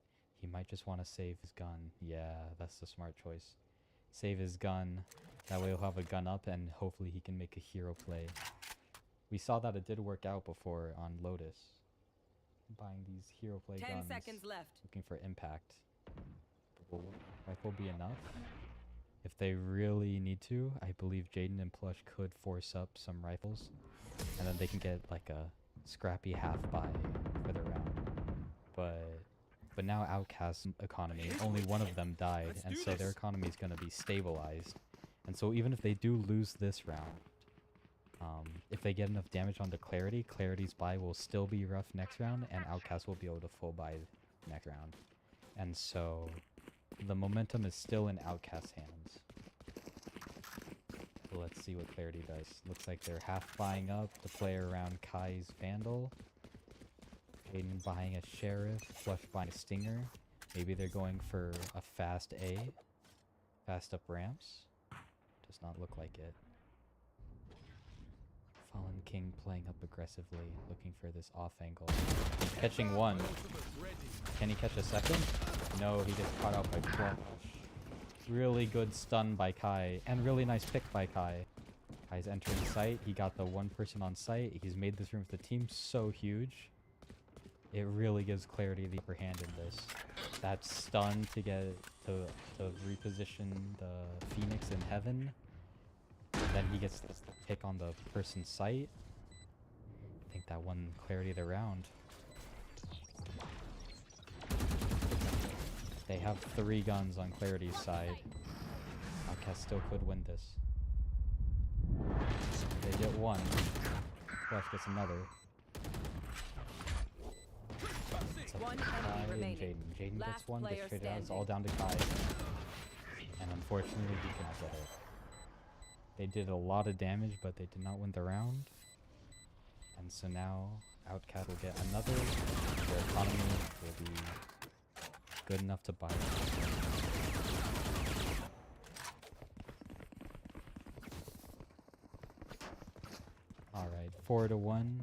He might just want to save his gun. Yeah, that's the smart choice. Save his gun. That way he'll have a gun up and hopefully he can make a hero play. We saw that it did work out before on Lotus. buying these hero play 10 guns, seconds left. looking for impact. Will rifle be enough? If they really need to, I believe Jaden and Plush could force up some rifles, and then they can get like a scrappy half buy for the round. But now Outcast economy, only one of them died, and so their economy is going to be stabilized. And so even if they do lose this round, if they get enough damage onto Clarity, Clarity's buy will still be rough next round, and Outcast will be able to full buy next round. And so the momentum is still in Outcast's hands. So let's see what Clarity does. Looks like they're half buying up to play around Kai's Vandal. Aiden buying a Sheriff, Flush buying a Stinger. Maybe they're going for a fast A. Fast up ramps. Does not look like it. Fallen King playing up aggressively, looking for this off angle. He's catching one. Can he catch a second? No, he gets caught out by Flush. Really good stun by Kai, and really nice pick by Kai. Kai's entering site. He got the one person on site. He's made this room for the team so huge. It really gives Clarity the upper hand in this. That stun to get to reposition the Phoenix in heaven. Then he gets this pick on the person's site. I think that won Clarity the round. They have 3 guns on Clarity's side. Outcast still could win this. They get one. Flush gets another. It's up One to Kai enemy and remaining. Jaden Last gets one, player gets traded out. It's standing. all down to Kai. And unfortunately, he cannot get it. They did a lot of damage, but they did not win the round. And so now, Outcast will get another. Their economy will be good enough to buy it. Alright, 4-1.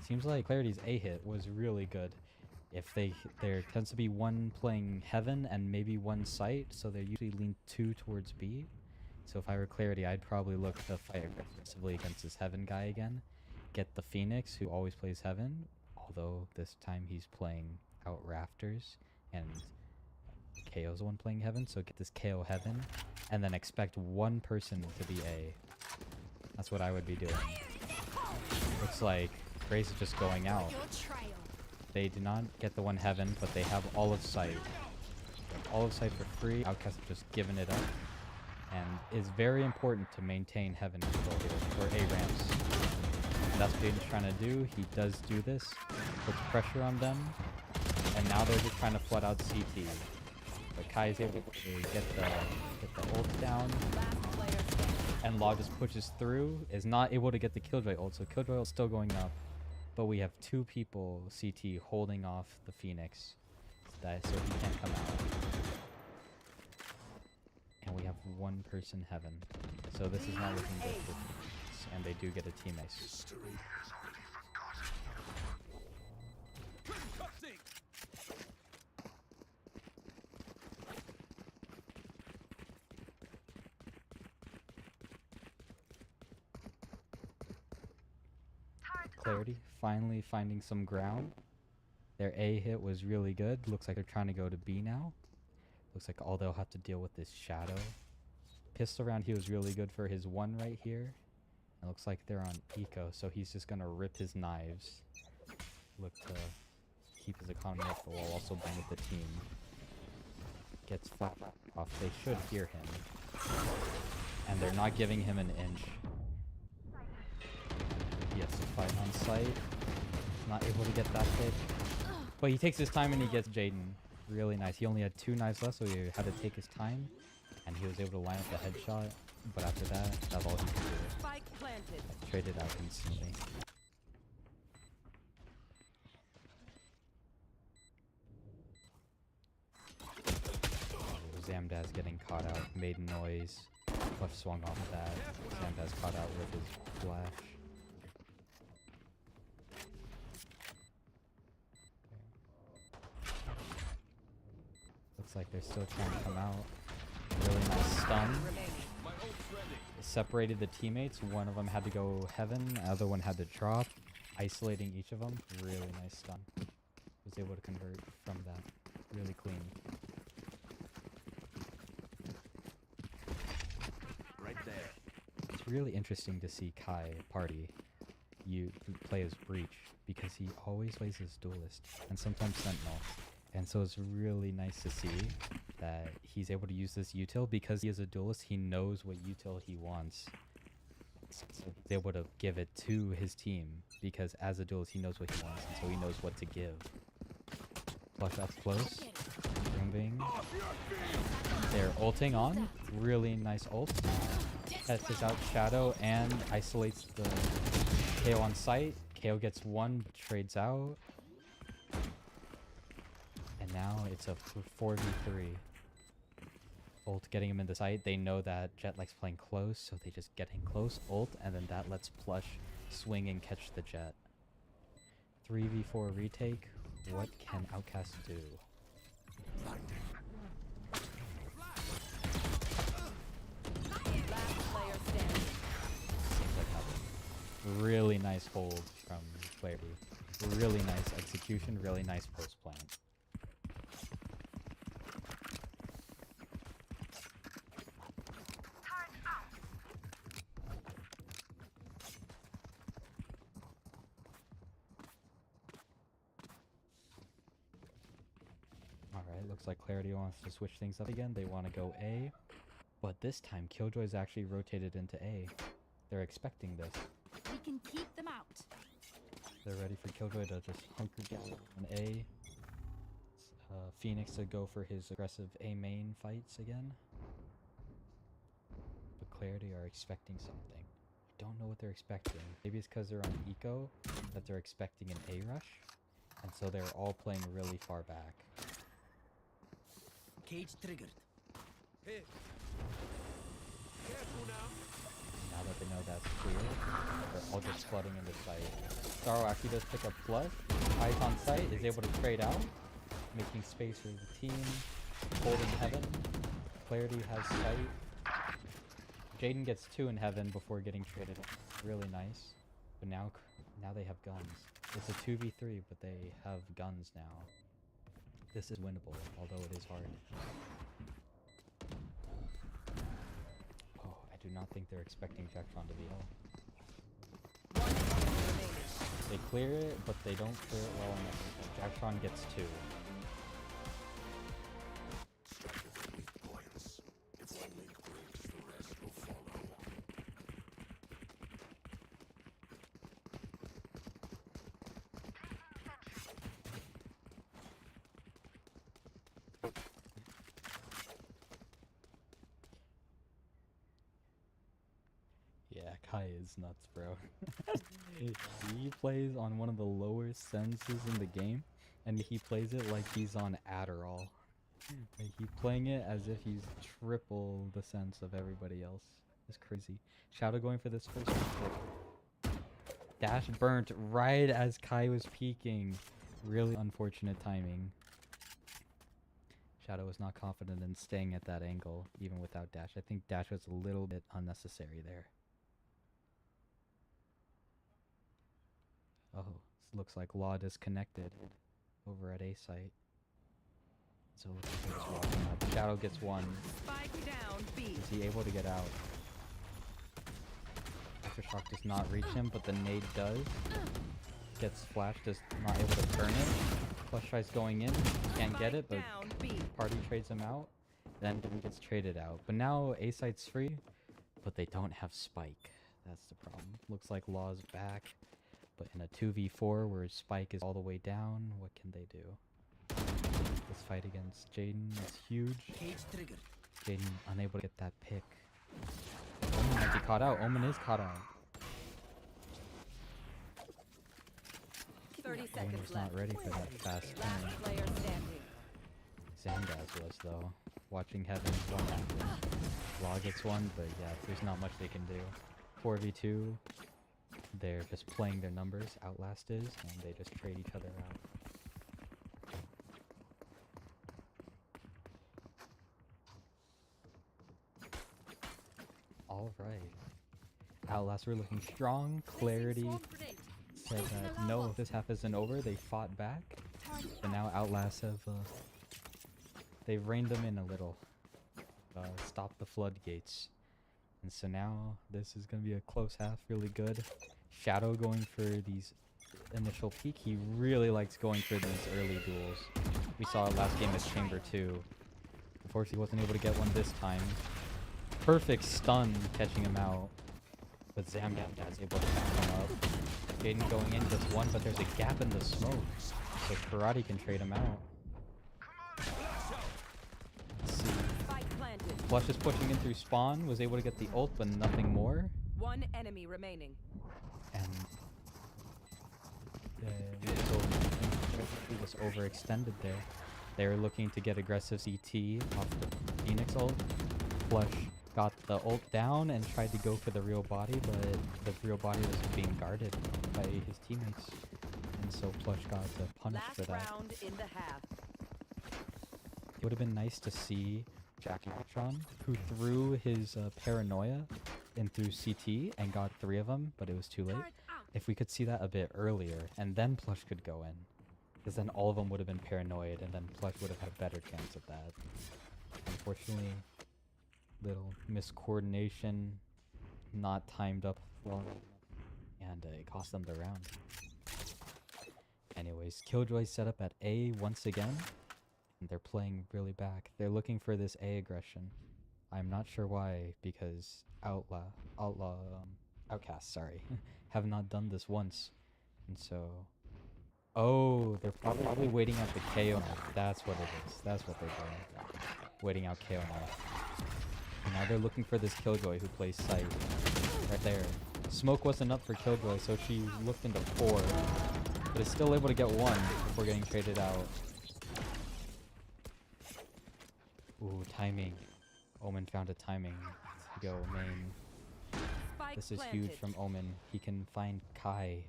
Seems like Clarity's A hit was really good. If there tends to be one playing Heaven and maybe one site, so they usually lean 2 towards B. So if I were Clarity, I'd probably look to fight aggressively against this Heaven guy again. Get the Phoenix, who always plays Heaven, although this time he's playing out Rafters, and KO's the one playing Heaven, so get this KO Heaven, and then expect one person to be A. That's what I would be doing. Looks like Grace is just going out. Your trail. They did not get the one Heaven, but they have all of sight. All of sight for free. Outcast have just given it up. And it's very important to maintain Heaven control here, or A ramps. And that's what Aiden's trying to do. He does do this, puts pressure on them, and now they're just trying to flood out CT. But Kai is able to get the ult down, Last player standing. and Law just pushes through, is not able to get the Killjoy ult, so Killjoy ult still going up. But we have 2 people CT holding off the Phoenix, so he can't come out. And we have 1 person Heaven. So this is not looking good for Phoenix, and they do get a team ace. History is already forgotten. Clarity finally finding some ground. Their A hit was really good. Looks like they're trying to go to B now. Looks like all they'll have to deal with this Shadow. Pistol round, he was really good for his 1 right here. It looks like they're on eco, so he's just gonna rip his knives. Look to keep his economy up, but while also being with the team. Gets flat off. They should hear him. And they're not giving him an inch. He has to fight on site. Not able to get that pick. But he takes his time and he gets Jaden. Really nice. He only had 2 knives left, so he had to take his time. And he was able to line up the headshot. But after that, that's all he could do. Spike planted. Traded out instantly. Zamdaz getting caught out. Made noise. Flush swung off that. Zamdaz caught out with his flash. Looks like they're still trying to come out. Really nice stun. Remaining. Separated the teammates. One of them had to go Heaven. The other one had to drop. Isolating each of them. Really nice stun. was able to convert from that really clean. Right there. It's really interesting to see Kai party you play as Breach because he always plays as Duelist and sometimes Sentinel. And so it's really nice to see that he's able to use this util because he is a Duelist. He knows what util he wants. So he's able to give it to his team because as a Duelist he knows what he wants and so he knows what to give. Flush up close. Bing. They're ulting on. Really nice ult. Tests out Shadow and isolates the KO on site. KO gets one, trades out. And now it's a 4v3. Ult getting him in the site. They know that Jet likes playing close, so they just get in close, ult, and then that lets Plush swing and catch the Jet. 3v4 retake. What can Outcast do? Last player standing. Seems like nothing. Really nice hold from Clarity. Really nice execution, really nice post plant. Alright, looks like Clarity wants to switch things up again. They want to go A. But this time, Killjoy's actually rotated into A. They're expecting this. We can keep them out. They're ready for Killjoy to just hunker down on A. Phoenix to go for his aggressive A main fights again. But Clarity are expecting something. I don't know what they're expecting. Maybe it's because they're on Eco that they're expecting an A rush. And so they're all playing really far back. Cage triggered. Hit. Careful now. Now that they know that's clear, they're all just flooding into sight. Starro actually does pick up Flush. Eyes on sight, is able to trade out, making space for the team. Holding Heaven. Clarity has sight. Jaden gets 2 in Heaven before getting traded. Really nice. But now they have guns. It's a 2v3, but they have guns now. This is winnable, although it is hard. Oh, I do not think they're expecting Jacktron to be low. One enemy remaining. They clear it, but they don't clear it well enough. Jacktron gets 2. Yeah, Kai is nuts, bro. He plays on one of the lower senses in the game, and he plays it like he's on Adderall. Like he's playing it as if he's triple the sense of everybody else. It's crazy. Shadow going for this first pick. Dash burnt right as Kai was peeking. Really unfortunate timing. Shadow was not confident in staying at that angle, even without Dash. I think Dash was a little bit unnecessary there. Oh, looks like Law disconnected over at A site. So it looks like it's walking up. Shadow gets 1. Spike down B. Is he able to get out? Aftershock does not reach him, but the nade does. Gets flashed, is not able to turn it. Flush tries going in, can't get it, but Down B. Party trades him out. Then gets traded out. But now A site's free, but they don't have Spike. That's the problem. Looks like Law's back. But in a 2v4 where Spike is all the way down, what can they do? This fight against Jaden is huge. Cage triggered. Jaden unable to get that pick. Omen might be caught out. Omen is caught out. 30 Omen seconds was not left. ready for that fast turn. Last player standing. Zandaz was though. Watching Heaven one after. Law gets 1, but yeah, there's not much they can do. 4v2. They're just playing their numbers, Outlast is, and they just trade each other out. Alright. Outlast were looking strong. Clarity said that no, this half isn't over. They fought back. But now Outlast have they've reined them in a little, stopped the floodgates, and so now this is gonna be a close half, really good. Shadow going for these initial peek. He really likes going for these early duels. We saw it last game as Chamber 2. Unfortunately, wasn't able to get one this time. Perfect stun catching him out, but Zamdam is able to back him up. Jaden going in just one, but there's a gap in the smoke, so Karate can trade him out. Let's see. Spike planted. Flush is pushing in through spawn, was able to get the ult, but nothing more. One enemy remaining. And he was overextended there. They were looking to get aggressive CT off the Phoenix ult. Flush got the ult down and tried to go for the real body, but the real body was being guarded by his teammates. And so Flush got punished for Last that. round in the half. It would have been nice to see Jackson, who threw his paranoia in through CT and got 3 of them, but it was too late. If we could see that a bit earlier, and then Plush could go in, because then all of them would have been paranoid, and then Plush would have had a better chance at that. Unfortunately, little miscoordination, not timed up well, and it cost them the round. Anyways, Killjoy set up at A once again, and they're playing really back. They're looking for this A aggression. I'm not sure why, because Outcasts, sorry, have not done this once, and so, oh, they're probably waiting out the KO knife. That's what it is. That's what they're doing. Waiting out KO knife. And now they're looking for this Killjoy who plays sight right there. Smoke wasn't up for Killjoy, so she looked into 4, but is still able to get 1 before getting traded out. Ooh, timing. Omen found a timing to go main. Spike This is planted. huge from Omen. He can find Kai.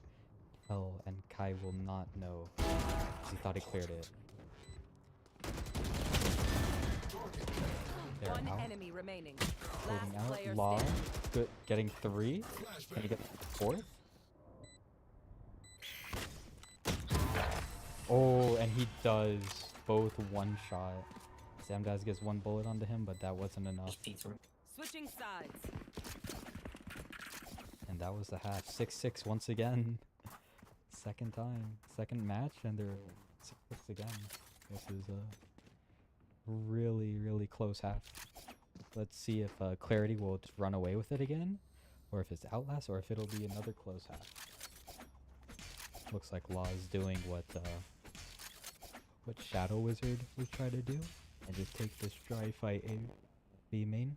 Oh, and Kai will not know, 'cause he thought he cleared it. They're One out. enemy remaining. Holding Last player out. Law. standing. Good. Getting 3. Can he get 4th? Oh, and he does both one shot. Samdaz gets 1 bullet onto him, but that wasn't enough. Switching sides. And that was the half. 6-6 once again. Second time. Second match, and they're 6-6 again. This is a really, really close half. Let's see if Clarity will just run away with it again, or if it's Outlast, or if it'll be another close half. Looks like Law is doing what Shadow Wizard would try to do, and just take this dry fight A, B main.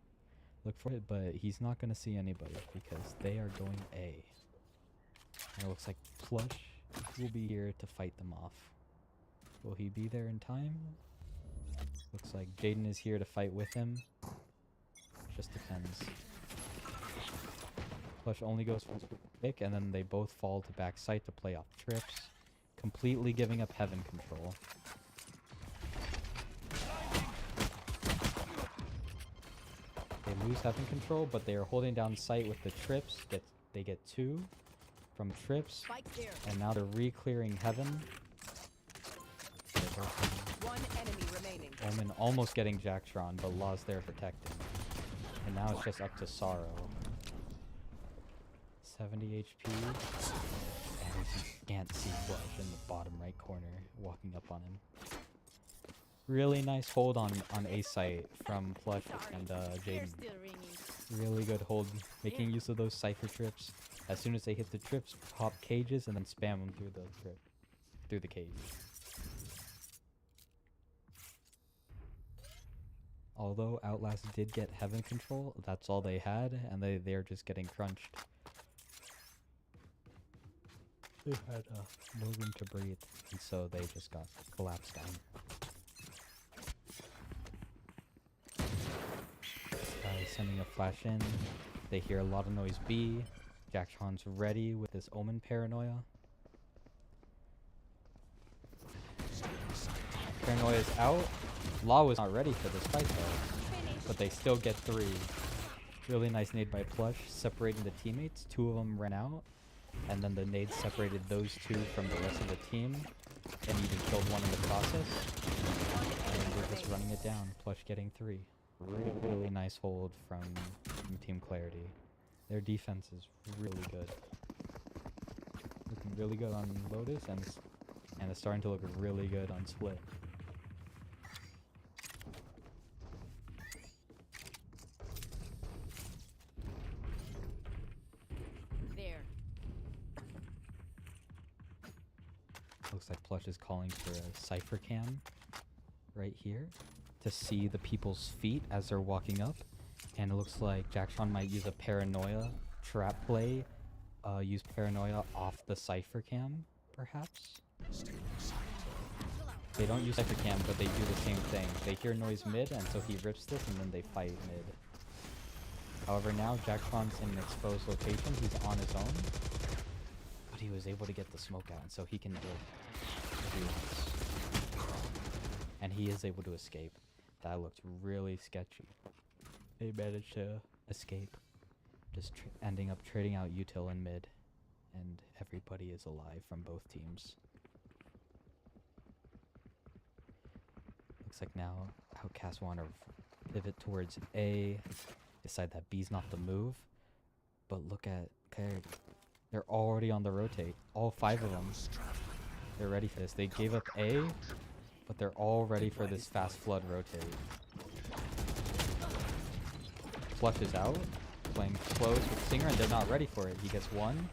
Look for it, but he's not going to see anybody because they are going A. And it looks like Plush will be here to fight them off. Will he be there in time? Looks like Jaden is here to fight with him. Just depends. Plush only goes for pick, and then they both fall to backside to play off trips, completely giving up heaven control. They lose heaven control, but they are holding down sight with the trips. They get 2 from trips, Spike there. and now they're re-clearing heaven. One enemy remaining. Omen almost getting Jacktron, but Law's there protecting. And now it's just up to Sorrow. 70 HP. And you can't see Flush in the bottom right corner, walking up on him. Really nice hold on A site from Plush and They're Jaden. still ringing. Really good hold, making use of those Cypher trips. As soon as they hit the trips, pop cages and then spam them through the trip, through the cage. Although Outlast did get heaven control, that's all they had, and they're just getting crunched. They had no room to breathe, and so they just got collapsed on. Sending a flash in. They hear a lot of noise B. Jacktron's ready with his Omen paranoia. Paranoia is out. Law was not ready for this fight though, but they still get 3. Really nice nade by Plush, separating the teammates. 2 of them ran out, and then the nade separated those 2 from the rest of the team. and even killed one in the process. One And enemy we're just remaining. running it down. Plush getting 3. Really nice hold from Team Clarity. Their defense is really good. Looking really good on Lotus, and it's starting to look really good on Split. There. Looks like Plush is calling for a Cypher cam right here to see the people's feet as they're walking up. And it looks like Jackson might use a Paranoia trap play. Use Paranoia off the Cypher cam, perhaps? They don't use Cypher cam, but they do the same thing. They hear noise mid, and so he rips this, and then they fight mid. However, now Jackson's in an exposed location. He's on his own. But he was able to get the smoke out, and so he can build if he wants. And he is able to escape. That looked really sketchy. They managed to escape. Just ending up trading out util in mid. And everybody is alive from both teams. Looks like now Outcasts want to pivot towards A. Decide that B's not the move. But look at Clarity. They're already on the rotate. All 5 of them. They're ready for this. They gave up A, but they're all ready for this fast flood rotate. Flush is out, playing close with Singer, and they're not ready for it. He gets 1,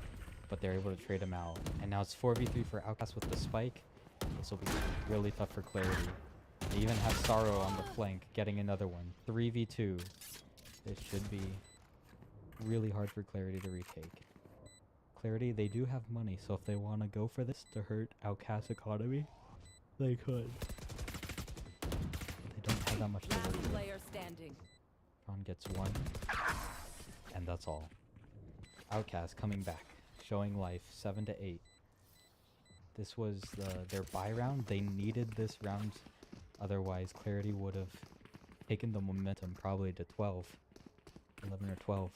but they're able to trade him out. And now it's 4v3 for Outcast with the spike. This will be really tough for Clarity. They even have Sorrow on the flank, getting another one. 3v2. This should be really hard for Clarity to retake. Clarity, they do have money, so if they want to go for this to hurt Outcast economy, they could. They don't have that much to work Last with. player standing. Ron gets 1, and that's all. Outcast coming back, showing life, 7-8. This was their bye round. They needed this round, otherwise Clarity would have taken the momentum probably to 11 or 12.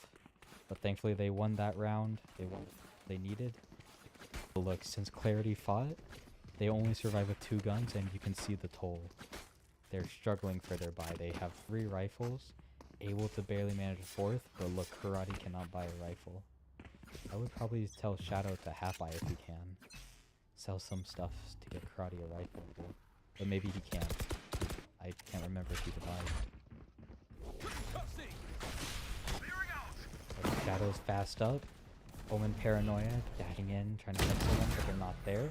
But thankfully they won that round. They won what they needed. But look, since Clarity fought, they only survived with 2 guns, and you can see the toll. They're struggling for their buy. They have 3 rifles, able to barely manage a 4th, but look, Karate cannot buy a rifle. I would probably tell Shadow to half buy if he can. Sell some stuff to get Karate a rifle, but maybe he can't. I can't remember if he divided. But Shadow's fast up. Omen Paranoia, dashing in, trying to pencil them, but they're not there.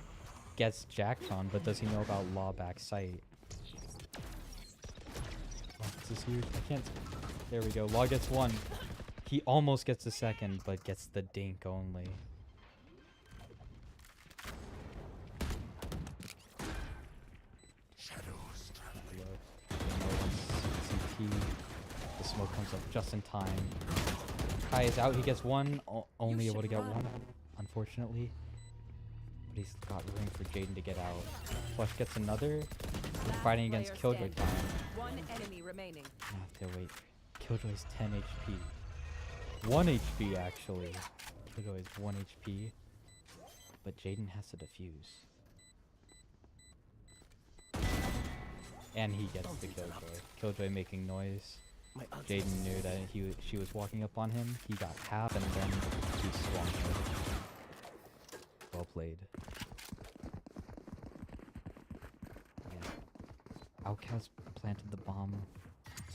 Gets Jackson, but does he know about Law back sight? Oh, this is huge. I can't. There we go. Law gets 1. He almost gets the 2nd, but gets the dink only. CT. The smoke comes up just in time. Kai is out. He gets 1. Only able to get 1, unfortunately. But he's got room for Jaden to get out. Flush gets another. We're fighting against Player Killjoy standing. time. 1 enemy remaining. I have to wait. Killjoy's 10 HP. 1 HP actually. Killjoy's 1 HP. But Jaden has to defuse. And he gets the Killjoy. Killjoy making noise. My ultimate Jaden knew that she was walking up on him. He got half, and then he swung her. Well played. Yeah. Outcast planted the bomb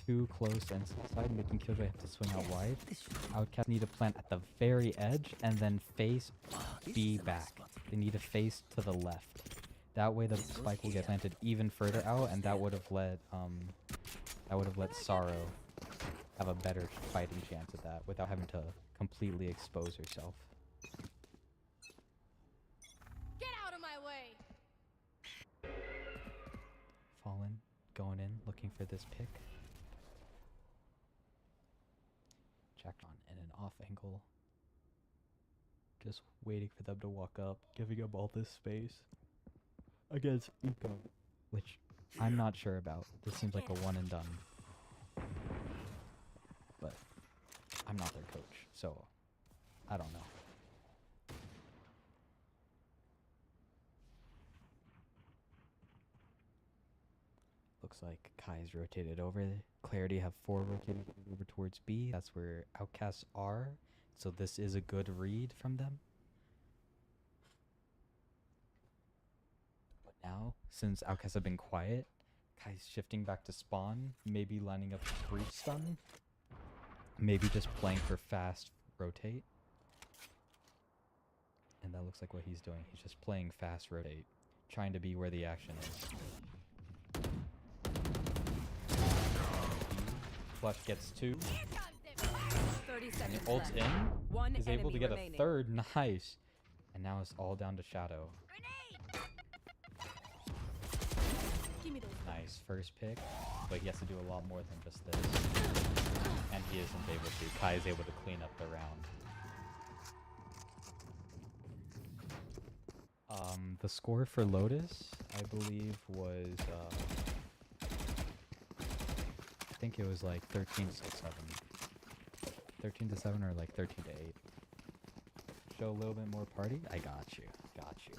too close and inside, making Killjoy have to swing out wide. Outcast need to plant at the very edge and then face B back. They need to face to the left. That way the spike will get planted even further out, and that would have let Sorrow have a better fighting chance at that without having to completely expose herself. Get out of my way. Fallen going in, looking for this pick. Jackson in an off angle. Just waiting for them to walk up, giving up all this space. Against Eco, which I'm not sure about. This seems like a one and done. But I'm not their coach, so I don't know. looks like Kai's rotated over. Clarity have 4 rotated over towards B. That's where Outcasts are. So this is a good read from them. But now, since Outcasts have been quiet, Kai's shifting back to spawn. Maybe lining up a breach stun. Maybe just playing for fast rotate. And that looks like what he's doing. He's just playing fast rotate. Trying to be where the action is. Flush gets 2. 30 And seconds ults left. in. One Is able to enemy get remaining. a 3rd. Nice. And now it's all down to Shadow. Give me those. Nice first pick. But he has to do a lot more than just this. And he isn't able to. Kai is able to clean up the round. The score for Lotus, I believe, was I think it was like 13-7. 13-7 or like 13-8. Show a little bit more party? I got you. Got you.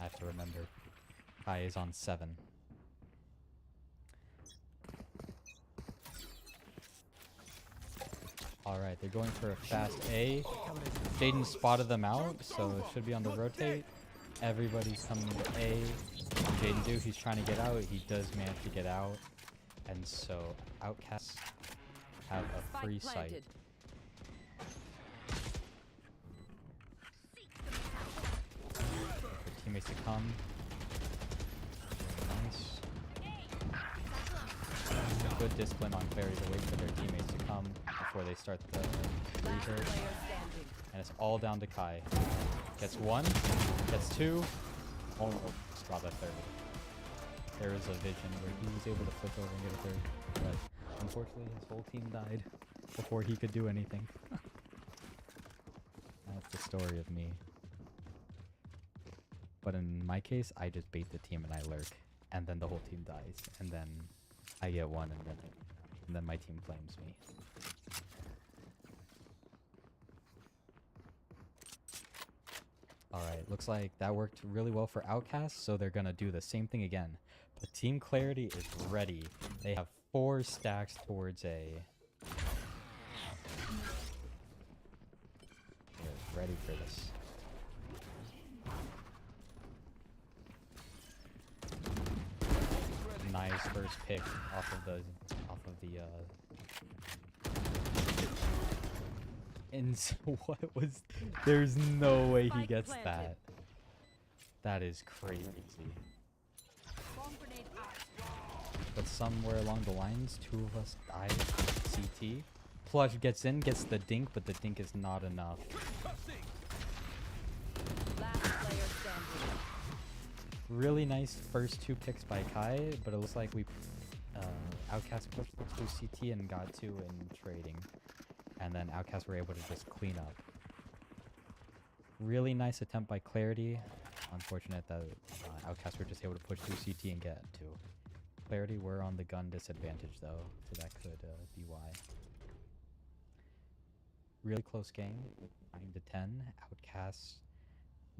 I have to remember. Kai is on 7. Alright, they're going for a fast A. Jaden spotted them out, so it should be on the rotate. Everybody's coming to A. Jaden do, he's trying to get out. He does manage to get out. And so Outcasts have a free Spike site. planted. For teammates to come. Nice. Good discipline on Fairy to wait for their teammates to come before they start the Last player research. standing. And it's all down to Kai. Gets 1, gets 2, almost got a 3rd. There was a vision where he was able to flip over and get a 3rd. But unfortunately his whole team died before he could do anything. That's the story of me. But in my case, I just bait the team and I lurk. And then the whole team dies. And then I get 1 and then my team flames me. Alright, looks like that worked really well for Outcasts, so they're gonna do the same thing again. But Team Clarity is ready. They have 4 stacks towards A. They're ready for this. Nice first pick off of the and so what was there's no way he Spike gets planted. that. That is crazy. Bomb grenade out. But somewhere along the lines, 2 of us died. CT. Plush gets in, gets the dink, but the dink is not enough. Last player standing. Really nice first 2 picks by Kai, but it looks like we Outcast pushed through CT and got 2 in trading. And then Outcasts were able to just clean up. Really nice attempt by Clarity. Unfortunate that Outcasts were just able to push through CT and get 2. Clarity were on the gun disadvantage though, so that could be why. Really close game, 9-10. Outcasts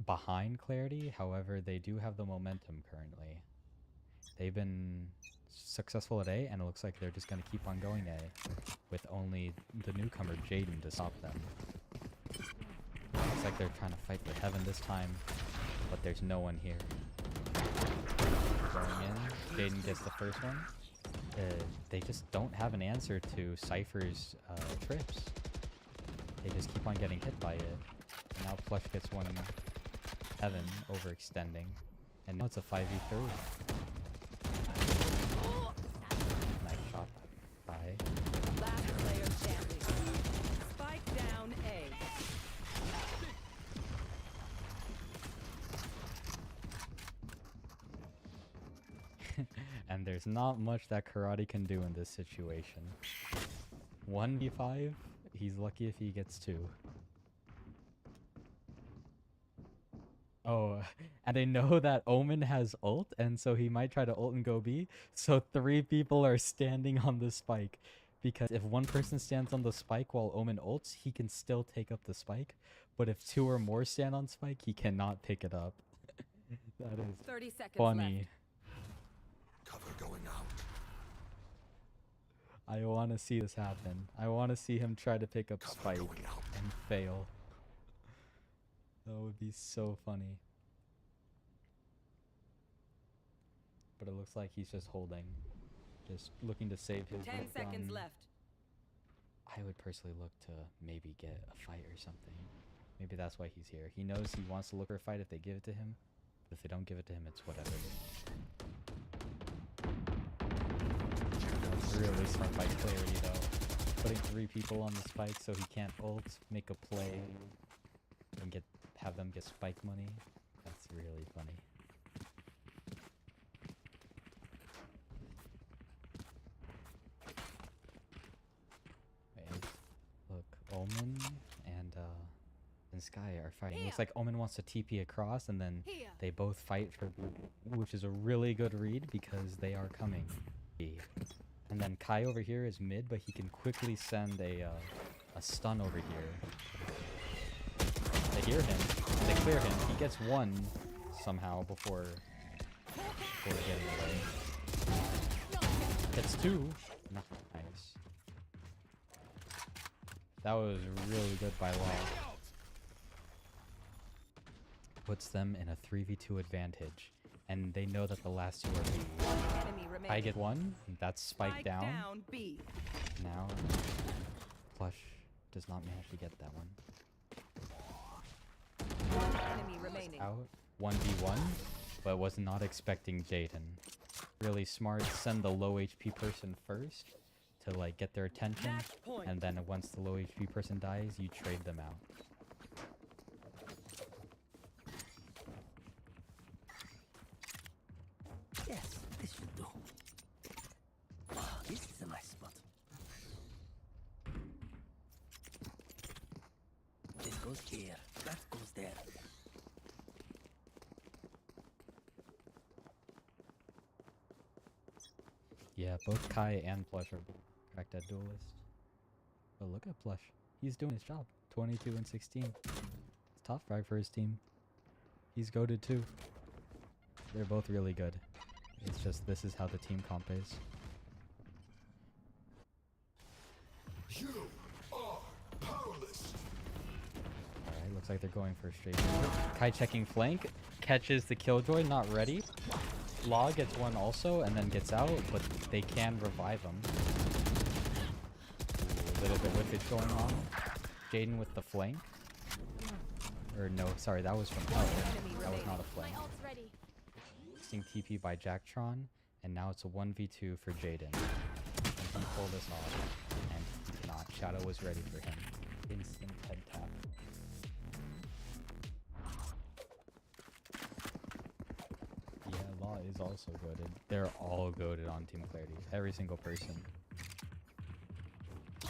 behind Clarity, however, they do have the momentum currently. They've been successful at A, and it looks like they're just going to keep on going A, with only the newcomer Jaden to stop them. Looks like they're trying to fight for heaven this time, but there's no one here. Going in, Jaden gets the first one. They just don't have an answer to Cypher's trips. They just keep on getting hit by it. And now Plush gets one heaven overextending, and now it's a 5v3. Nice shot by. Last player standing. Spike down A. And there's not much that Karate can do in this situation. 1v5, he's lucky if he gets 2. Oh, and they know that Omen has ult, and so he might try to ult and go B. So 3 people are standing on the spike. Because if one person stands on the spike while Omen ults, he can still take up the spike. But if two or more stand on spike, he cannot pick it up. That is 30 seconds funny. Cover going out. I want to see this happen. I want to see him try to pick up spike and fail. That would be so funny. But it looks like he's just holding. Just looking to save his 10 seconds gun. left. I would personally look to maybe get a fight or something. Maybe that's why he's here. He knows he wants to look for a fight if they give it to him. But if they don't give it to him, it's whatever. That's really smart by Clarity though. Putting 3 people on the spike so he can't ult, make a play, and have them get spike money. That's really funny. Wait, look, Omen and Sky are fighting. Looks like Omen wants to TP across, and then Here. they both fight for blue, which is a really good read because they are coming. And then Kai over here is mid, but he can quickly send a stun over here. They hear him. They clear him. He gets one somehow before getting away. Gets 2. Nice. That was really good by Law. Puts them in a 3v2 advantage. And they know that the last 2 are B. Enemy remaining. I get 1. That's spiked down. B. Now, Plush does not manage to get that one. Enemy remaining. Out 1v1, but was not expecting Jaden. Really smart. Send the low HP person first to like get their attention, Match point. and then once the low HP person dies, you trade them out. Yes, this should do. Ah, this is a nice spot. This goes here. That goes there. Yeah, both Kai and Plush are cracked at Duelist. But look at Plush. He's doing his job. 22 and 16. It's top frag for his team. He's goated too. They're both really good. It's just this is how the team comp is. You are powerless. Alright, looks like they're going for a straight. Kai checking flank. Catches the Killjoy, not ready. Law gets one also and then gets out, but they can revive him. Ooh, a little bit whippage going on. Jaden with the flank. Or no, sorry, that was from Hell. That was not a flank. My ult's ready. Seeing TP by Jacktron, and now it's a 1v2 for Jaden. And he pulled this off, and he did not. Shadow was ready for him. Instant head tap. Yeah, Law is also goated. They're all goated on Team Clarity. Every single person.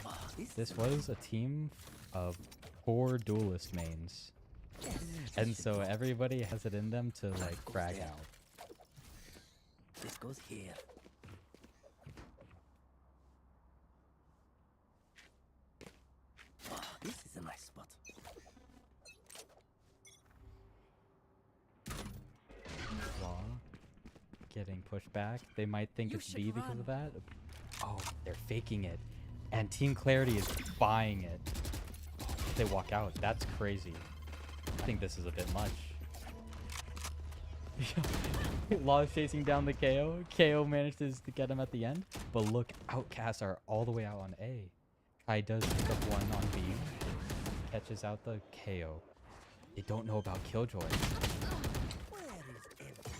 Ah, This was a team of 4 duelist mains. And so everybody has it in them to like frag out. This goes here. Ah, this is a nice spot. Law getting pushed back. They might think You it's should B because run. of that. Oh, they're faking it. And Team Clarity is buying it. They walk out. That's crazy. I think this is a bit much. Law is chasing down the KO. KO manages to get him at the end. But look, Outcasts are all the way out on A. Kai does pick up one on B. Catches out the KO. They don't know about Killjoy.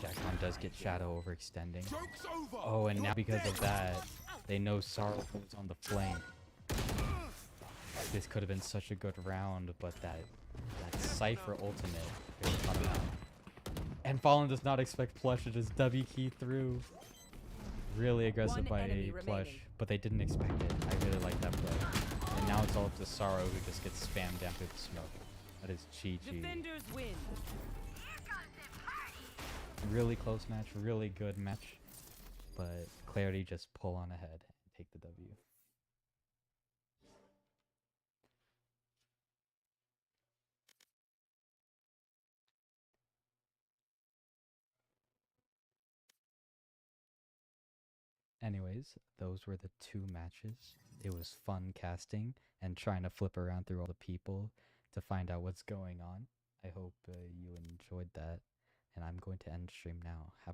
Jackson does get Shadow overextending. Joke's over. Oh, and now because of that, they know Sorrow is on the flank. This could have been such a good round, but that Cypher ultimate is coming out. And Fallen does not expect Plush to just W key through. Really aggressive One by enemy Plush, remaining. but they didn't expect it. I really like that play. And now it's all up to Sorrow, who just gets spammed down through the smoke. That is GG. Defenders win. Really close match, really good match. But Clarity just pull on ahead and take the W. Anyways, those were the 2 matches. It was fun casting and trying to flip around through all the people to find out what's going on. I hope you enjoyed that, and I'm going to end stream now. Have